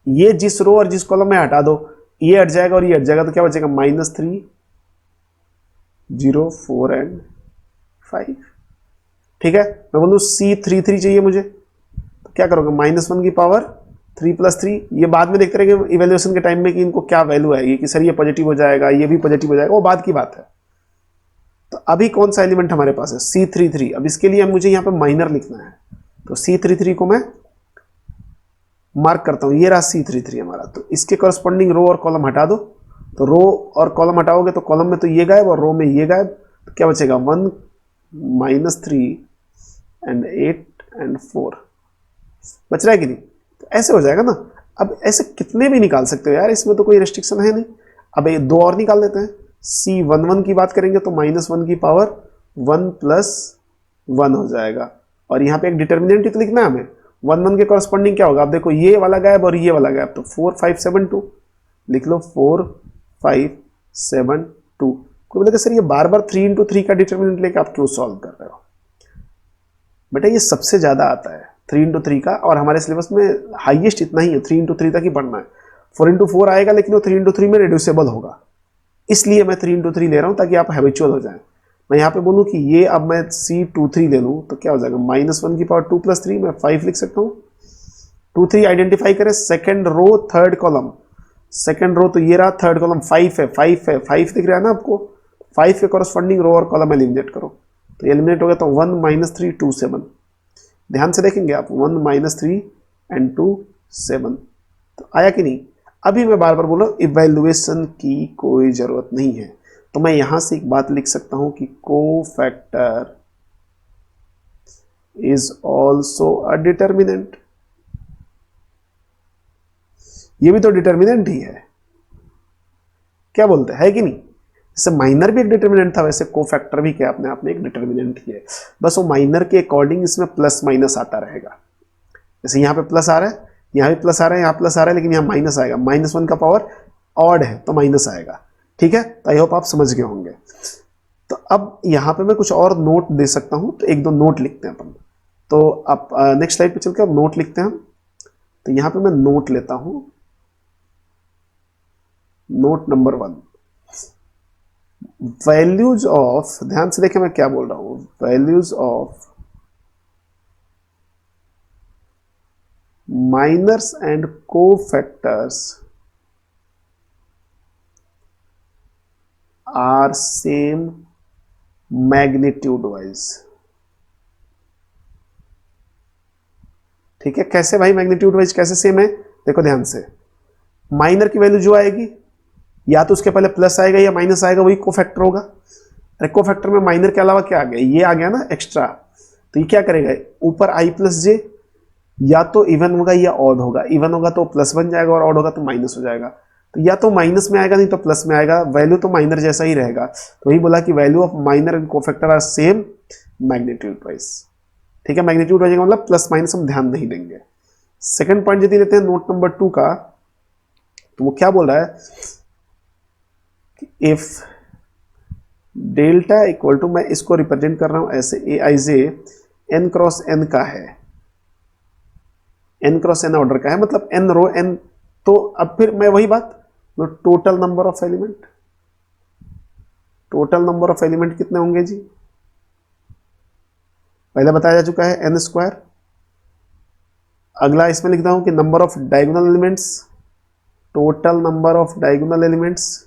ये जिस रो और जिस कॉलम में हटा दो, ये हट जाएगा और ये हट जाएगा, तो क्या बचेगा -3 0 4 एंड 5, ठीक है। मैं बोलूँ C33 चाहिए मुझे, तो क्या करोगे -1 की पावर 3 + 3, ये बाद में देखते रहेंगे इवेल्युएशन के टाइम में कि इनको क्या वैल्यू आएगी, कि सर ये पॉजिटिव हो जाएगा, ये भी पॉजिटिव हो जाएगा, वो बाद की बात है। तो अभी कौन सा एलिमेंट हमारे पास है C33। अब इसके लिए मुझे यहाँ पे माइनर लिखना है, तो C33 को मैं मार्क करता हूँ, ये रहा C33 हमारा। तो इसके कॉरस्पॉन्डिंग रो और कॉलम हटा दो, तो रो और कॉलम हटाओगे तो कॉलम में तो ये गायब और रो में ये गायब, तो क्या बचेगा 1 -3 एंड 8 एंड 4 बच रहा है कि नहीं। तो ऐसे हो जाएगा ना। अब ऐसे कितने भी निकाल सकते हो यार, इसमें तो कोई रेस्ट्रिक्शन है नहीं। अब ये दो और निकाल लेते हैं। C11 की बात करेंगे तो -1 की पावर 1 + 1 हो जाएगा, और यहाँ पे एक डिटर्मिनेंट ही तो लिखना है हमें। 1 के कॉरस्पॉन्डिंग क्या होगा, आप देखो ये वाला गायब और ये वाला गायब, तो 4 5 7 2 लिख लो, 4 5 7 2। कोई बोलेगा सर ये बार बार 3 × 3 का डिटर्मिनेंट लेके आप क्यों सॉल्व कर रहे हो। बेटा ये सबसे ज़्यादा आता है 3 × 3 का, और हमारे सिलेबस में हाईएस्ट इतना ही है, 3 × 3 तक ही पढ़ना है। 4 × 4 आएगा, लेकिन वो 3 × 3 में रिड्यूसेबल होगा, इसलिए मैं 3 × 3 ले रहा हूँ ताकि आप हैबिचुअल हो जाएं। मैं यहाँ पे बोलूँ कि ये अब मैं C23 ले लूँ तो क्या हो जाएगा -1 की पावर 2 + 3, मैं 5 लिख सकता हूँ। 2 3 आइडेंटिफाई करें, second row third column, second row तो ये रहा, थर्ड कॉलम 5 है, 5 दिख रहा है ना आपको। 5 के कॉरस्पॉन्डिंग रो और कॉलम एलिमिनेट करो, तो एलिमिनेट हो गया, तो 1 - 3 2 7। ध्यान से देखेंगे आप, 1 - 3 एंड 2 7, तो आया कि नहीं। अभी मैं बार बार बोल रहा हूँ इवैल्यूएशन की कोई जरूरत नहीं है, तो मैं यहां से एक बात लिख सकता हूं कि cofactor is also a determinant. ये भी तो डिटर्मिनेंट ही है, क्या बोलते हैं, है कि नहीं। जैसे माइनर भी एक डिटर्मिनेंट था, वैसे कोफैक्टर भी क्या अपने आप में एक डिटर्मिनेंट ही है, बस वो माइनर के अकॉर्डिंग इसमें प्लस माइनस आता रहेगा। जैसे यहाँ पे प्लस आ रहा है, यहाँ भी प्लस आ रहा है, यहाँ प्लस आ रहा है, लेकिन यहाँ माइनस आएगा। -1 का पावर ऑड है तो माइनस आएगा, ठीक है। तो आई होप आप समझ गए होंगे। तो अब यहाँ पे मैं कुछ और नोट दे सकता हूँ, तो एक दो नोट लिखते हैं अपन। तो आप नेक्स्ट स्लाइड पे चल के अब नोट लिखते हैं हम। तो यहाँ पे मैं नोट लेता हूँ, नोट नंबर 1, वैल्यूज ऑफ, ध्यान से देखें मैं क्या बोल रहा हूँ, values of minors and cofactors are same magnitude wise. ठीक है, कैसे भाई मैग्नीट्यूड वाइज कैसे सेम है, देखो ध्यान से। माइनर की वैल्यू जो आएगी, या तो उसके पहले प्लस आएगा या माइनस आएगा, वही कोफैक्टर होगा। अरे कोफैक्टर में माइनर के अलावा क्या आ गया, ये आ गया ना एक्स्ट्रा, तो ये क्या करेगा, ऊपर i + j या तो इवन होगा या ऑड होगा। इवन होगा तो प्लस बन जाएगा और ऑड होगा तो माइनस हो जाएगा। तो या तो माइनस में आएगा, नहीं तो प्लस में आएगा, वैल्यू तो माइनर जैसा ही रहेगा। तो वही बोला कि value of minor and cofactor are same magnitude wise. ठीक है, मैग्नीट्यूड वाइज मतलब प्लस माइनस हम ध्यान नहीं देंगे। सेकंड पॉइंट यदि लेते हैं नोट नंबर 2 का, तो वो क्या बोल रहा है, इफ डेल्टा इक्वल टू, मैं इसको रिप्रेजेंट कर रहा हूं ऐसे, Aij n × n का है, n × n ऑर्डर का है, मतलब n रो n। तो अब फिर मैं वही बात, total number of element, total number of element कितने होंगे जी, पहले बताया जा चुका है n²। अगला इसमें लिखता हूं कि number of diagonal elements, total number of diagonal elements,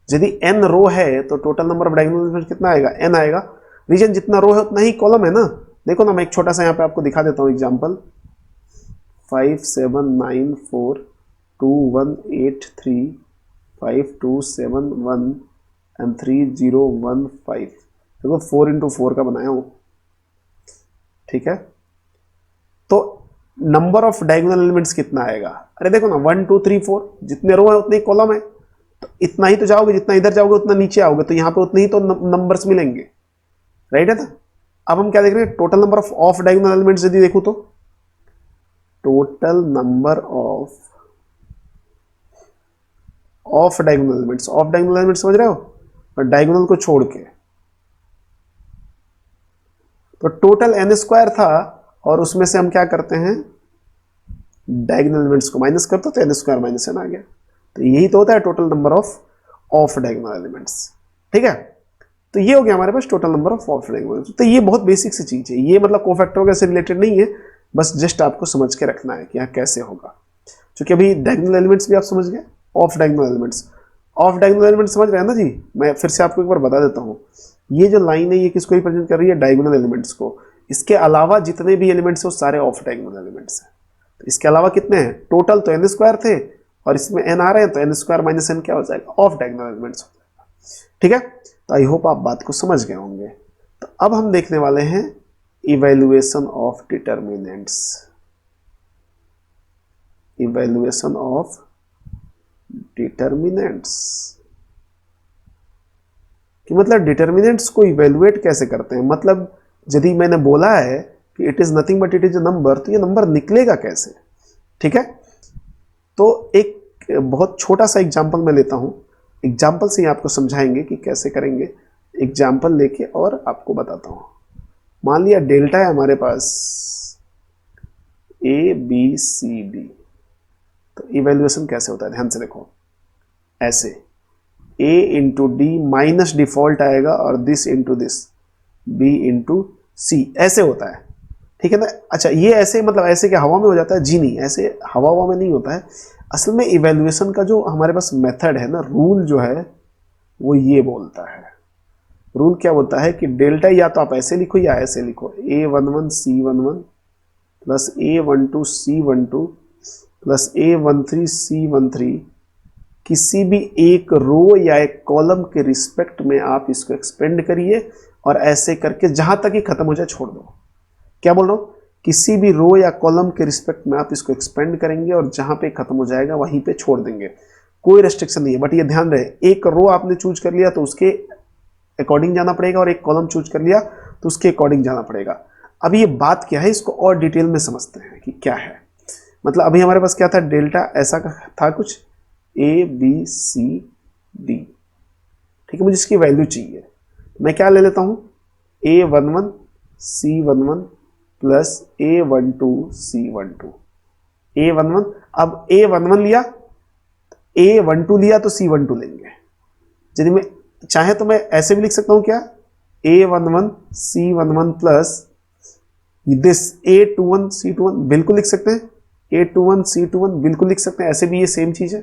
यदि n रो है तो total number of diagonal elements कितना आएगा, n आएगा। रीजन जितना रो है उतना ही कॉलम है ना। देखो ना, मैं एक छोटा सा यहाँ पे आपको दिखा देता हूँ एग्जांपल, 5 7 9 4 2 1 8 3 5 2 7 1 एंड 3 0 1 5। देखो 4 × 4 का बनाया हूँ, ठीक है। तो नंबर ऑफ डायगोनल एलिमेंट्स कितना आएगा? अरे देखो ना 1 2 3 4 जितने रो है उतने ही कॉलम है, तो इतना ही तो जाओगे, जितना इधर जाओगे उतना नीचे आओगे, तो यहाँ पे उतने ही तो नंबर्स मिलेंगे, राइट है ना। अब हम क्या देख रहे हैं, total number of diagonal elements यदि देखो तो total number of diagonal elements, of diagonal elements समझ रहे हो, और डायगोनल को छोड़ के, तो टोटल n स्क्वायर था और उसमें से हम क्या करते हैं, डायगोनल एलिमेंट्स को माइनस करते तो n स्क्वायर माइनस n आ गया। तो यही तो होता है total number of diagonal elements, ठीक है। तो ये हो गया हमारे पास total number of diagonal elements. तो ये बहुत बेसिक सी चीज है, ये मतलब कोफैक्टर वगैरह से रिलेटेड नहीं है, बस जस्ट आपको समझ के रखना है कि यहाँ कैसे होगा। क्योंकि अभी डायगोनल एलिमेंट्स भी आप समझ गए, of diagonal elements, of diagonal elements समझ रहे हैं ना जी। मैं फिर से आपको एक बार बता देता हूँ, ये जो लाइन है ये किसको रिप्रेजेंट कर रही है, डायगोनल एलिमेंट्स को। इसके अलावा जितने भी एलिमेंट्स हैं वो सारे ऑफ डायगोनल एलिमेंट्स हैं। तो इसके अलावा कितने हैं, टोटल तो n स्क्वायर थे और इसमें n आ रहे हैं, तो n स्क्वायर माइनस n क्या हो जाएगा, ऑफ डायगोनल एलिमेंट्स हो जाएगा, ठीक है। तो आई होप आप बात को समझ गए होंगे। तो अब हम देखने वाले हैं evaluation of determinants, evaluation of determinants कि मतलब डिटर्मिनेंट्स को इवैल्यूएट कैसे करते हैं। मतलब यदि मैंने बोला है कि it is nothing but it is a number, तो ये नंबर निकलेगा कैसे, ठीक है। तो एक बहुत छोटा सा एग्जांपल मैं लेता हूं, एग्जांपल से ही आपको समझाएंगे कि कैसे करेंगे। एग्जांपल लेके और आपको बताता हूं। मान लिया डेल्टा है हमारे पास ABCD, तो इवैल्यूएशन कैसे होता है, ध्यान से देखो, ऐसे A into D minus default आएगा और this into this B into C, ऐसे होता है, ठीक है ना। अच्छा ये ऐसे मतलब ऐसे क्या हवा में हो जाता है, जी नहीं, ऐसे हवा में नहीं होता है। असल में इवैल्यूएशन का जो हमारे पास मेथड है ना, रूल जो है वो ये बोलता है, रूल क्या बोलता है कि डेल्टा या तो आप ऐसे लिखो या ऐसे लिखो, A11 C11 plus A12 C12 plus A13 C13, किसी भी एक रो या एक कॉलम के रिस्पेक्ट में आप इसको एक्सपेंड करिए और ऐसे करके जहां तक ही खत्म हो जाए छोड़ दो। क्या बोल रहा हूं, किसी भी रो या कॉलम के रिस्पेक्ट में आप इसको एक्सपेंड करेंगे और जहां पे खत्म हो जाएगा वहीं पे छोड़ देंगे, कोई रेस्ट्रिक्शन नहीं है। बट ये ध्यान रहे, एक रो आपने चूज कर लिया तो उसके अकॉर्डिंग जाना पड़ेगा, और एक कॉलम चूज कर लिया तो उसके अकॉर्डिंग जाना पड़ेगा। अब ये बात क्या है, इसको और डिटेल में समझते हैं कि क्या है। मतलब अभी हमारे पास क्या था, डेल्टा ऐसा था कुछ ABCD, ठीक है। मुझे इसकी वैल्यू चाहिए, मैं क्या ले लेता हूं, A11 C11 plus A12 C12, A11, अब A11 लिया, A12 लिया तो C12 लेंगे। यदि मैं चाहे तो मैं ऐसे भी लिख सकता हूं, क्या A11 C11 plus this A21 C21, बिल्कुल लिख सकते हैं, A21 C21 बिल्कुल लिख सकते हैं, ऐसे भी ये सेम चीज है।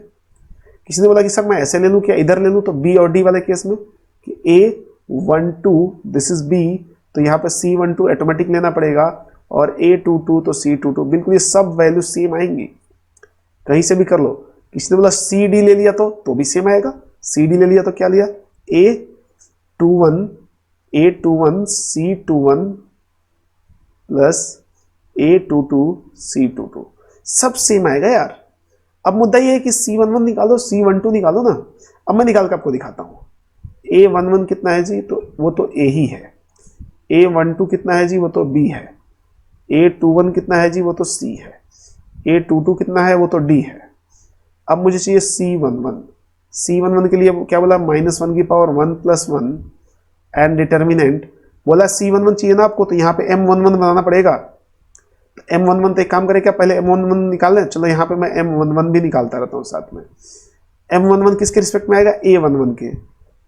किसी ने बोला कि सर मैं ऐसे ले लूं क्या इधर ले लूं, तो B और D वाले केस में कि A12 दिस इज B, तो यहाँ पे C12 ऑटोमेटिक लेना पड़ेगा, और A22 तो C22, बिल्कुल ये सब वैल्यू सेम आएंगी, कहीं से भी कर लो। किसी ने बोला CD ले लिया तो भी सेम आएगा, CD ले लिया तो क्या लिया, A21 C21 plus A22 C22, सब सेम आएगा यार। अब मुद्दा ये है कि C11 निकालो C12 निकालो ना। अब मैं निकाल के आपको दिखाता हूं। A11 कितना है जी, तो वो तो A ही है। A12 कितना है जी, वो तो B है। A21 कितना है जी, वो तो C है। A22 कितना है, वो तो D है। अब मुझे चाहिए C11। C11 के लिए क्या बोला, -1 की पावर 1 + 1 एंड डिटर्मिनेंट, बोला C11 चाहिए ना आपको, तो यहाँ पे M11 बनाना पड़ेगा। तो M11 तो एक काम करें क्या, पहले M11 निकाल लें। चलो यहाँ पे मैं M11 भी निकालता रहता हूँ साथ में। M11 किसके रिस्पेक्ट में आएगा, A11 के,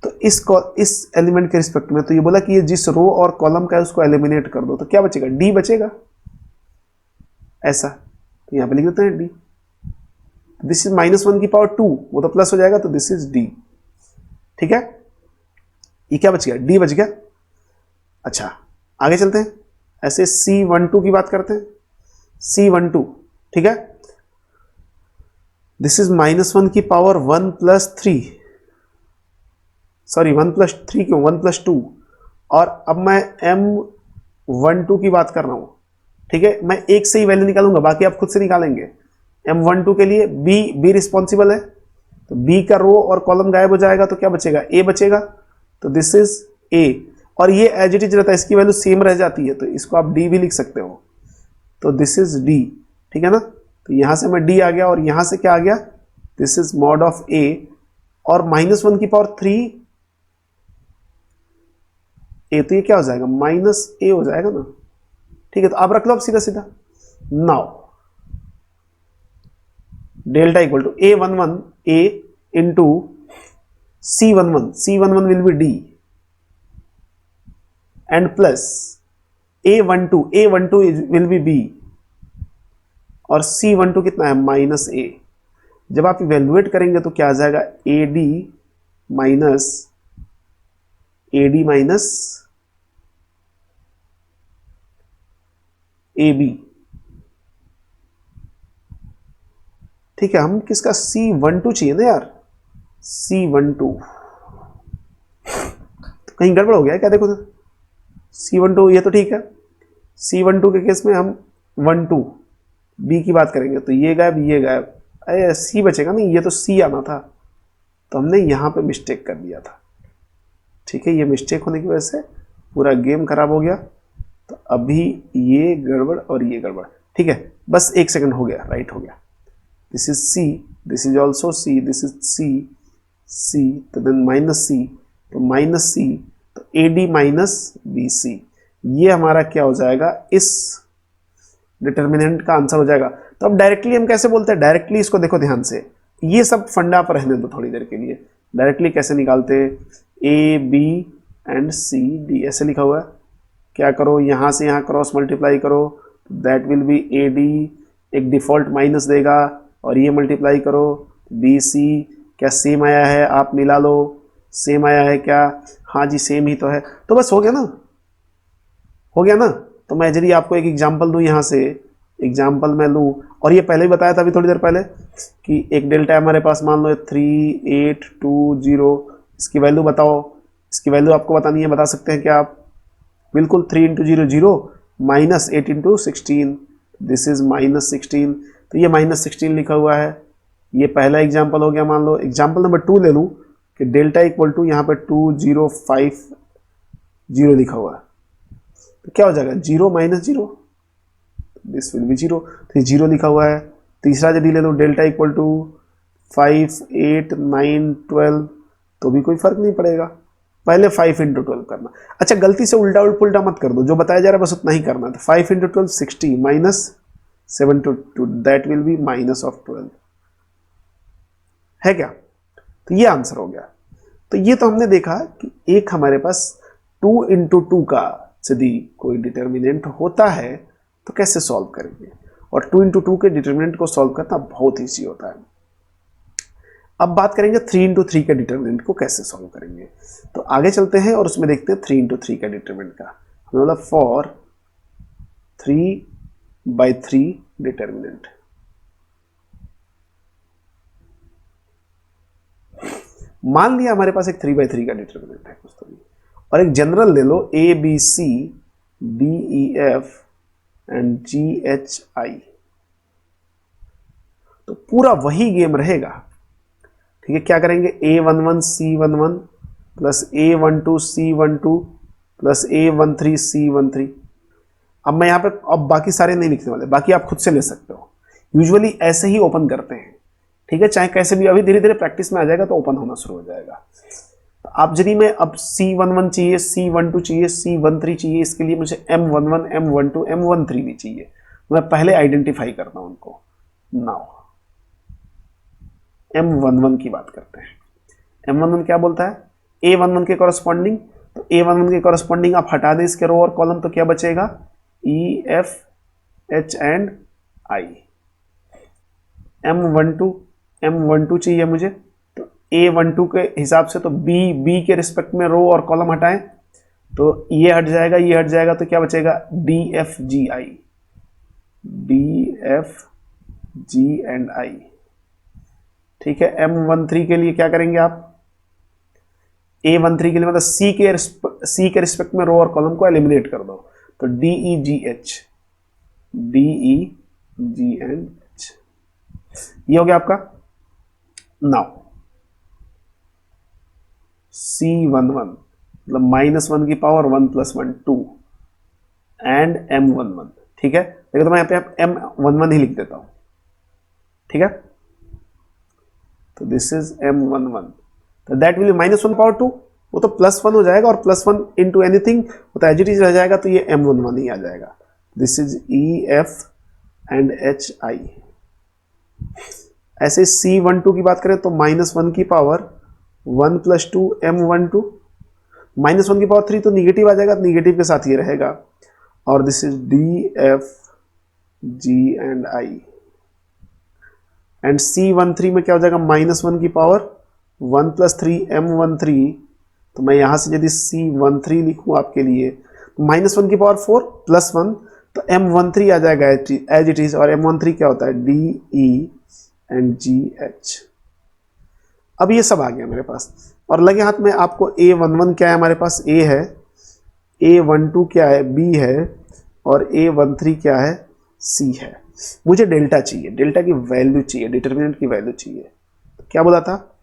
तो इस एलिमेंट के रिस्पेक्ट में। तो ये बोला कि ये जिस रो और कॉलम का है उसको एलिमिनेट कर दो, तो क्या बचेगा, D बचेगा, ऐसा। तो यहाँ पे लिख देते हैं D। दिस इज -1 की पावर 2, वो तो प्लस हो जाएगा, तो दिस इज D, ठीक है। ये क्या बच गया, D बच गया। अच्छा आगे चलते हैं, ऐसे C12 की बात करते हैं। C12, ठीक है, दिस इज -1 की पावर 1 + 3, सॉरी 1 + 3 क्यों, 1 + 2। और अब मैं M12 की बात कर रहा हूं, ठीक है, मैं एक से ही वैल्यू निकालूंगा, बाकी आप खुद से निकालेंगे। M12 के लिए बी रिस्पॉन्सिबल है, तो बी का रो और कॉलम गायब हो जाएगा, तो क्या बचेगा, ए बचेगा, तो दिस इज ए। और ये एज इट इज रहता है, इसकी वैल्यू सेम रह जाती है, तो इसको आप डी भी लिख सकते हो, तो दिस इज डी। ठीक है ना, तो यहां से मैं डी आ गया, और यहां से क्या आ गया, दिस इज मॉड ऑफ ए, और -1 की पावर 3 ए, तो ये क्या हो जाएगा, माइनस ए हो जाएगा ना। ठीक है, तो आप रख लो अब सीधा सीधा। Now delta equal to A11 A into C11 will be D and plus A12 will be B, और C12 कितना है, माइनस ए। जब आप इवेल्युएट करेंगे तो क्या आ जाएगा, AD माइनस AB। ठीक है, हम किसका, C12 चाहिए ना यार, C12। तो कहीं गड़बड़ हो गया क्या, देखो तो C12 ये तो ठीक है, C12 के केस में हम 12 B की बात करेंगे, तो ये गायब ये गायब, अरे C बचेगा नहीं, ये तो C आना था, तो हमने यहां पे मिस्टेक कर दिया था। ठीक है, ये मिस्टेक होने की वजह से पूरा गेम खराब हो गया, तो अभी ये गड़बड़ और ये गड़बड़। ठीक है, बस एक सेकंड हो गया, राइट हो गया। This is C, this is also C, this is C, तो देन माइनस C, तो माइनस C, तो AD माइनस BC, ये हमारा क्या हो जाएगा, इस डिटर्मिनेंट का आंसर हो जाएगा। तो अब डायरेक्टली हम कैसे बोलते हैं, डायरेक्टली इसको देखो ध्यान से, ये सब फंडा पर रहने दो थोड़ी देर के लिए। डायरेक्टली कैसे निकालते हैं, A B and C D ऐसे लिखा हुआ है, क्या करो, यहां से यहां क्रॉस मल्टीप्लाई करो, दैट विल बी AD, एक डिफॉल्ट माइनस देगा, और ये मल्टीप्लाई करो BC, क्या सेम आया है, आप मिला लो, सेम आया है क्या, हाँ जी सेम ही तो है, तो बस हो गया ना, हो गया ना। तो मैं यदि आपको एक एग्जांपल दूं, यहां से एग्जांपल मैं लूं, और ये पहले ही बताया था अभी थोड़ी देर पहले कि एक डेल्टा हमारे पास मान लो 3820, इसकी वैल्यू बताओ, इसकी वैल्यू आपको बतानी है, बता सकते हैं क्या आप, बिल्कुल 3 into 0 0 minus 8 into 16, this is -16, तो ये -16 लिखा हुआ है। ये पहला एग्जाम्पल हो गया। मान लो एग्जाम्पल नंबर 2 ले लूँ कि डेल्टा इक्वल टू यहाँ पे 2050 लिखा हुआ है, तो क्या हो जाएगा, 0 माइनस 0, दिस विल बी 0, तो ये 0 लिखा हुआ है। तीसरा यदि ले लो डेल्टा इक्वल टू 5 8 9 12, तो भी कोई फर्क नहीं पड़ेगा, पहले 5 इंटू 12 करना। अच्छा गलती से उल्टा उल्टा मत कर दो, जो बताया जा रहा है बस उतना ही करना। तो 5 into 12 60 minus 7 two 2, that will be minus of 12, है क्या, तो ये आंसर हो गया। तो ये तो हमने देखा कि एक हमारे पास 2 इंटू 2 का यदि कोई डिटर्मिनेंट होता है तो कैसे सॉल्व करेंगे, और 2 इंटू 2 के डिटर्मिनेंट को सॉल्व करना बहुत ईजी होता है। अब बात करेंगे 3 इंटू 3 के डिटर्मिनेंट को कैसे सॉल्व करेंगे। तो आगे चलते हैं और उसमें देखते हैं 3 इंटू 3 का डिटर्मिनेंट का, मतलब फॉर 3/3 डिटर्मिनेंट। मान लिया हमारे पास एक 3/3 का डिटर्मिनेंट है कुछ तो भी, और एक जनरल ले लो ABC DEF एंड GHI, तो पूरा वही गेम रहेगा। ठीक है, क्या करेंगे, A11 C11 plus A12 C12 plus A13 C13। अब मैं यहाँ पे अब बाकी सारे नहीं लिखने वाले, बाकी आप खुद से ले सकते हो, यूजुअली ऐसे ही ओपन करते हैं। ठीक है, चाहे कैसे भी, अभी धीरे धीरे प्रैक्टिस में आ जाएगा तो ओपन होना शुरू हो जाएगा। आप यदि मैं अब C11 चाहिए, C12 चाहिए, C13 चाहिए, इसके लिए मुझे M11 M12 M13 भी चाहिए, मैं पहले आइडेंटिफाई करता हूं उनको। नाउ M11 की बात करते हैं। M11 क्या बोलता है, A11 के कॉरस्पॉन्डिंग, तो A11 के कॉरस्पॉन्डिंग आप हटा दें इसके रो और कॉलम, तो क्या बचेगा, E F H and I। M12 चाहिए मुझे, तो A12 के हिसाब से तो B के रिस्पेक्ट में रो और कॉलम हटाएं, तो ये हट जाएगा, ये हट जाएगा, तो क्या बचेगा, DFGI एंड I। ठीक है, M13 के लिए क्या करेंगे आप, A13 के लिए मतलब C के रिस्पेक्ट में रो और कॉलम को एलिमिनेट कर दो, तो DEGH। D E G and H, ये हो गया आपका। नाउ C11 मतलब -1 की पावर 1 + 1 2 एंड M11, ठीक है। देखो तो मैं यहाँ पे आप M11 ही लिख देता हूं, ठीक है। तो दिस इज M11, तो दैट विल -1 पावर 2, वो तो +1 हो जाएगा, और +1 इंटू एनीथिंग वो तो एज इट इज रह जाएगा, तो ये M11 ही आ जाएगा। This is EF and HI। ऐसे C12 की बात करें तो -1 की पावर 1 + 2 M12, -1 की पावर 3 तो निगेटिव आ जाएगा, निगेटिव के साथ ये रहेगा, और this is DF G and I। And C13 में क्या हो जाएगा, -1 की पावर 1 + 3 M13, तो मैं यहां से यदि C13 लिखूं आपके लिए, -1 की पावर 4 + 1, तो M13 आ जाएगा एज इट इज, और M13 क्या होता है, DE एंड GH। अब ये सब आ गया मेरे पास, और लगे हाथ में आपको A11 क्या है, हमारे पास A है, A12 क्या है, B है, और A13 क्या है, C है। मुझे डेल्टा चाहिए, डेल्टा की वैल्यू चाहिए, डिटर्मिनेंट की वैल्यू चाहिए। तो क्या बोला था,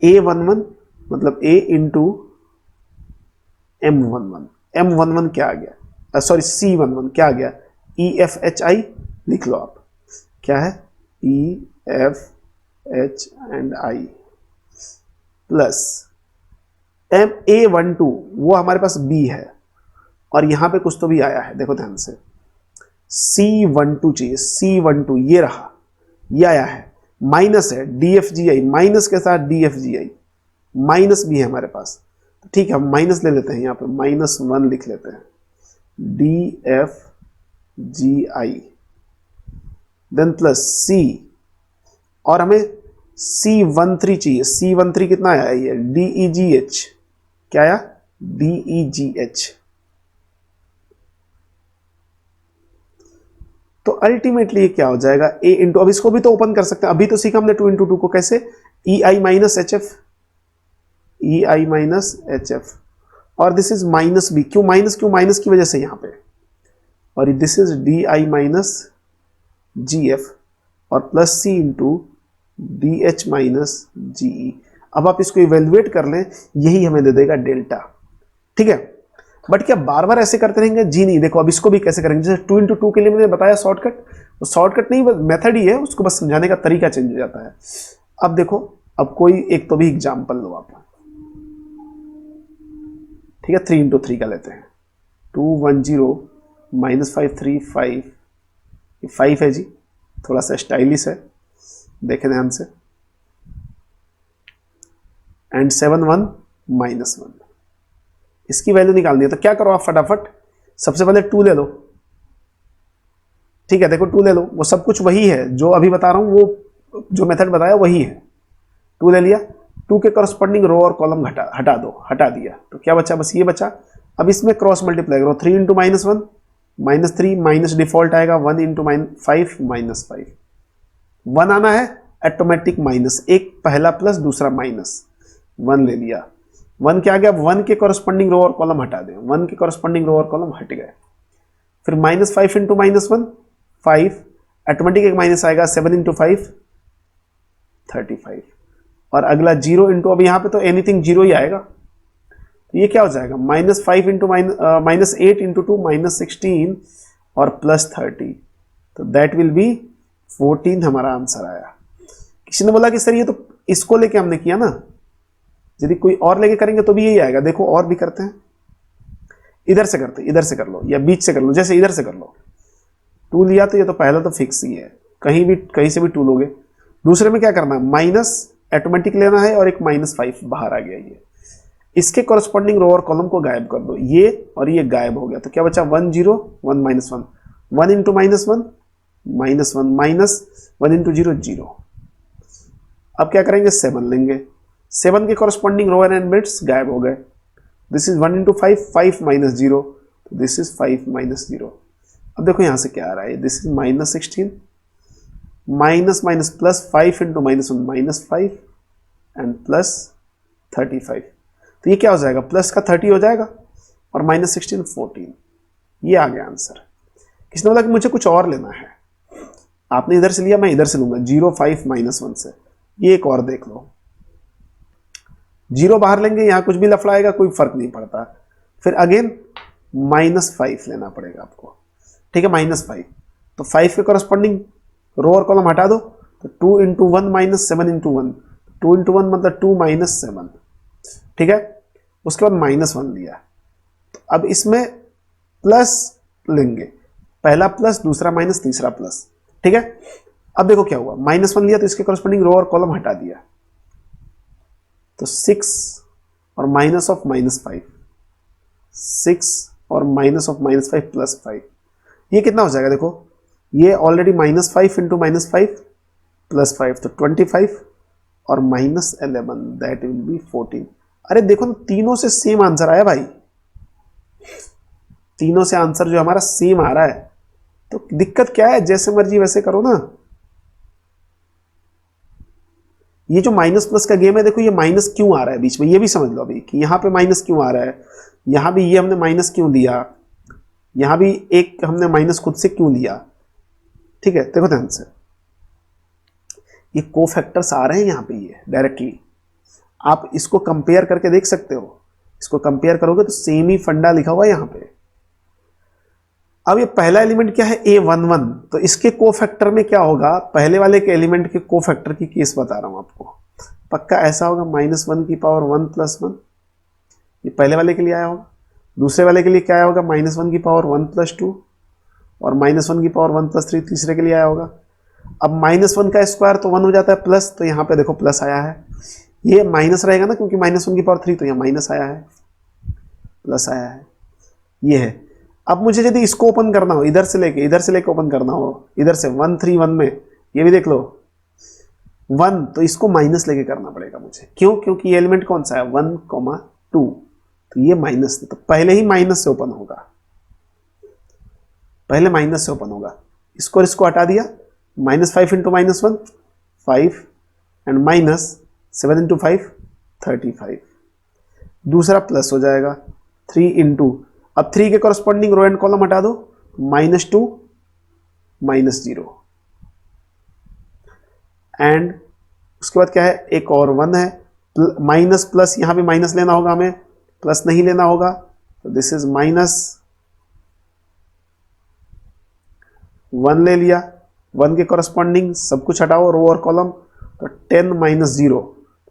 A11 मतलब A इंटू M11, M11 क्या आ गया, सॉरी C11 क्या आ गया, EFHI लिख लो आप, क्या है, EF and I plus A12 वो हमारे पास B है, और यहां पे कुछ तो भी आया है, देखो ध्यान से, C12 चाहिए, C12 ये रहा, ये आया है, माइनस है DFGI, माइनस के साथ DFGI, माइनस भी है हमारे पास, तो ठीक है हम माइनस ले लेते हैं, यहां पे -1 लिख लेते हैं, DFGI देन प्लस C, और हमें C13 चाहिए, C13 कितना आया है, ये DEGH, क्या आया, DEGH। तो अल्टीमेटली ये क्या हो जाएगा, A इंटू, अब इसको भी तो ओपन कर सकते हैं, अभी तो सीखा हमने 2 × 2 को कैसे, EI - HF, EI - HF, और दिस इज -B, क्यों माइनस की वजह से यहां पे, और दिस इज DI - GF, और plus C into DH - GE। अब आप इसको इवेल्युएट कर लें, यही हमें दे देगा डेल्टा, ठीक है। बट क्या बार बार ऐसे करते रहेंगे, जी नहीं। देखो अब इसको भी कैसे करेंगे, जैसे 2 × 2 के लिए मैंने बताया शॉर्टकट, वो शॉर्टकट नहीं मेथड ही है, उसको बस समझाने का तरीका चेंज हो जाता है। अब देखो, अब कोई एक तो भी एग्जाम्पल लो आप, ठीक है, 3 × 3 का लेते हैं, 210 -5 3 5, 5 है जी, थोड़ा सा स्टाइलिश है, देखें ध्यान से, एंड 7 1 -1, इसकी वैल्यू निकालनी है। तो क्या करो आप फटाफट, सबसे पहले 2 ले लो, ठीक है, देखो 2 ले लो, वो सब कुछ वही है जो अभी बता रहा हूं, वो जो मेथड बताया वही है। 2 ले लिया, 2 के करस्पॉन्डिंग रो और कॉलम हटा दो, हटा दिया, तो क्या बचा, बस ये बचा। अब इसमें क्रॉस मल्टीप्लाई करो, 3 × -1 -3, माइनस डिफॉल्ट आएगा, 1 × 5 -5, 1 आना है ऑटोमेटिक माइनस, एक पहला प्लस दूसरा माइनस, 1 ले लिया, 1 क्या आ गया, 1 के कॉरस्पॉन्डिंग रो और कॉलम हटा दें, 1 के कॉरस्पॉन्डिंग रो और कॉलम हट गए। फिर -5 × -1 5, ऑटोमेटिक एक माइनस आएगा, 7 × 5 35, और अगला 0 इंटू, अब यहां पे तो एनीथिंग 0 ही आएगा, तो ये क्या हो जाएगा, -5 × -8 × 2 -16, और +30, तो दैट विल बी 14 हमारा आंसर आया। किसी ने बोला कि सर ये तो इसको लेके हमने किया ना, यदि कोई और लेके करेंगे तो भी यही आएगा। देखो और भी करते हैं, इधर से करते, इधर से कर लो या बीच से कर लो, जैसे इधर से कर लो, 2 लिया तो ये तो पहला तो फिक्स ही है, कहीं से भी 2 लोगे। दूसरे में क्या करना है, माइनस ऑटोमेटिक लेना है, और एक -5 बाहर आ गया, ये इसके कॉरस्पॉन्डिंग रो और कॉलम को गायब कर दो, ये और ये गायब हो गया, तो क्या बचा, 1 0 1 -1, 1 × -1 -1, माइनस 1 × 0 0। अब क्या करेंगे, 7 लेंगे, 7 के कॉरस्पॉन्डिंग रो एंड एलिमेंट्स गायब हो गए, दिस इज 1 × 5 5 -0, दिस इज 5 -0। अब देखो यहां से क्या आ रहा है, this is -16, minus minus plus 5 × -1 -5 and plus 35, तो ये क्या हो जाएगा, प्लस का 30 हो जाएगा, और -16 14, ये आ गया आंसर। इसने बोला कि मुझे कुछ और लेना है, आपने इधर से लिया, मैं इधर से लूंगा 0 5 -1 से। ये एक और देख लो, 0 बाहर लेंगे, यहां कुछ भी लफड़ाएगा कोई फर्क नहीं पड़ता। फिर अगेन -5 लेना पड़ेगा आपको, ठीक है, -5। तो 5 के कॉरस्पॉन्डिंग रो और कॉलम हटा दो, तो 2 × 1 -7 × 1, 2 × 1 मतलब 2 - 7, ठीक है। उसके बाद -1 लिया, तो अब इसमें प्लस लेंगे, पहला प्लस, दूसरा माइनस, तीसरा प्लस, ठीक है। अब देखो क्या हुआ, -1 लिया तो इसके कॉरस्पॉन्डिंग रो और कॉलम हटा दिया, तो 6 और माइनस ऑफ -5, 6 और माइनस ऑफ -5 +5, ये कितना हो जाएगा देखो, ये ऑलरेडी -5 × -5 +5 तो 25 और -11 दैट विल बी 14। अरे देखो ना, तीनों से सेम आंसर आया भाई, तीनों से आंसर जो हमारा सेम आ रहा है, तो दिक्कत क्या है, जैसे मर्जी वैसे करो ना। ये जो माइनस प्लस का गेम है, देखो ये माइनस क्यों आ रहा है बीच में, ये भी समझ लो अभी कि यहां पे माइनस क्यों आ रहा है, यहां भी ये हमने माइनस क्यों दिया, यहां भी एक हमने माइनस खुद से क्यों लिया, ठीक है। देखो ध्यान से, ये कोफैक्टर्स आ रहे हैं यहां पे, ये डायरेक्टली आप इसको कंपेयर करके देख सकते हो, इसको कंपेयर करोगे तो सेम ही फंडा लिखा हुआ है यहां पे। अब ये पहला एलिमेंट क्या है, A11, तो इसके कोफैक्टर में क्या होगा, पहले वाले के एलिमेंट के कोफैक्टर की केस बता रहा हूं आपको, पक्का ऐसा होगा -1 की पावर 1 + 1, ये पहले वाले के लिए आया होगा। दूसरे वाले के लिए क्या आया होगा, -1 की पावर 1 + 2 और -1 की पावर 1 + 3 तीसरे के लिए आया होगा। अब -1 का स्क्वायर तो 1 हो जाता है प्लस, तो यहाँ पे देखो प्लस आया है, ये माइनस रहेगा ना क्योंकि -1 की पावर 3, तो यहाँ माइनस आया है, प्लस आया है, ये है। अब मुझे यदि इसको ओपन करना हो, इधर से लेके ओपन करना हो, इधर से 1 3 1 में, ये भी देख लो 1, तो इसको माइनस लेके करना पड़ेगा मुझे, क्यों, क्योंकि ये एलिमेंट कौन सा है 1, 2, तो ये माइनस, तो पहले ही माइनस से ओपन होगा, पहले माइनस से ओपन होगा। इसको और इसको हटा दिया, -5 × -1 5 एंड -7 × 5 35, दूसरा प्लस हो जाएगा 3 × अब 3 के कॉरस्पॉन्डिंग रो एंड कॉलम हटा दो, -2 -0 एंड उसके बाद क्या है, एक और 1 है, माइनस प्लस, यहां भी माइनस लेना होगा हमें, प्लस नहीं लेना होगा, तो दिस इज -1 ले लिया, 1 के कॉरस्पॉन्डिंग सब कुछ हटाओ रो और कॉलम, तो 10 - 0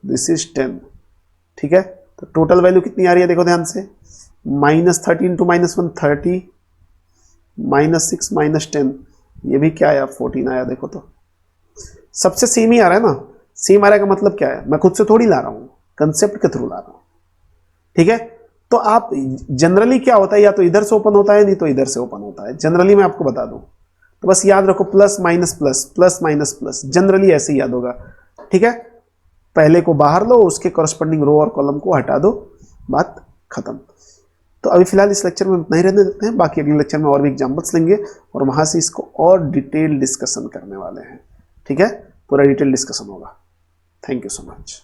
दिस इज 10, ठीक है। तो टोटल वैल्यू कितनी आ रही है देखो ध्यान से, -13 × -1 30, -6 -10, ये भी क्या आया 14 आया, देखो तो सबसे सेम ही आ रहा है ना, सेम आ रहा है का मतलब क्या है, मैं खुद से थोड़ी ला रहा हूं, कंसेप्ट के थ्रू ला रहा हूं, ठीक है। तो आप जनरली क्या होता है, या तो इधर से ओपन होता है, नहीं तो इधर से ओपन होता है, जनरली मैं आपको बता दूं, तो बस याद रखो plus minus plus, plus minus plus, generally ऐसे ही याद होगा, ठीक है। पहले को बाहर लो, उसके कॉरस्पॉन्डिंग रो और कॉलम को हटा दो, बात खत्म। तो अभी फिलहाल इस लेक्चर में उतना ही रहने देते हैं, बाकी अगले लेक्चर में और भी एग्जाम्पल्स लेंगे और वहां से इसको और डिटेल डिस्कशन करने वाले हैं, ठीक है, पूरा डिटेल डिस्कशन होगा। Thank you so much.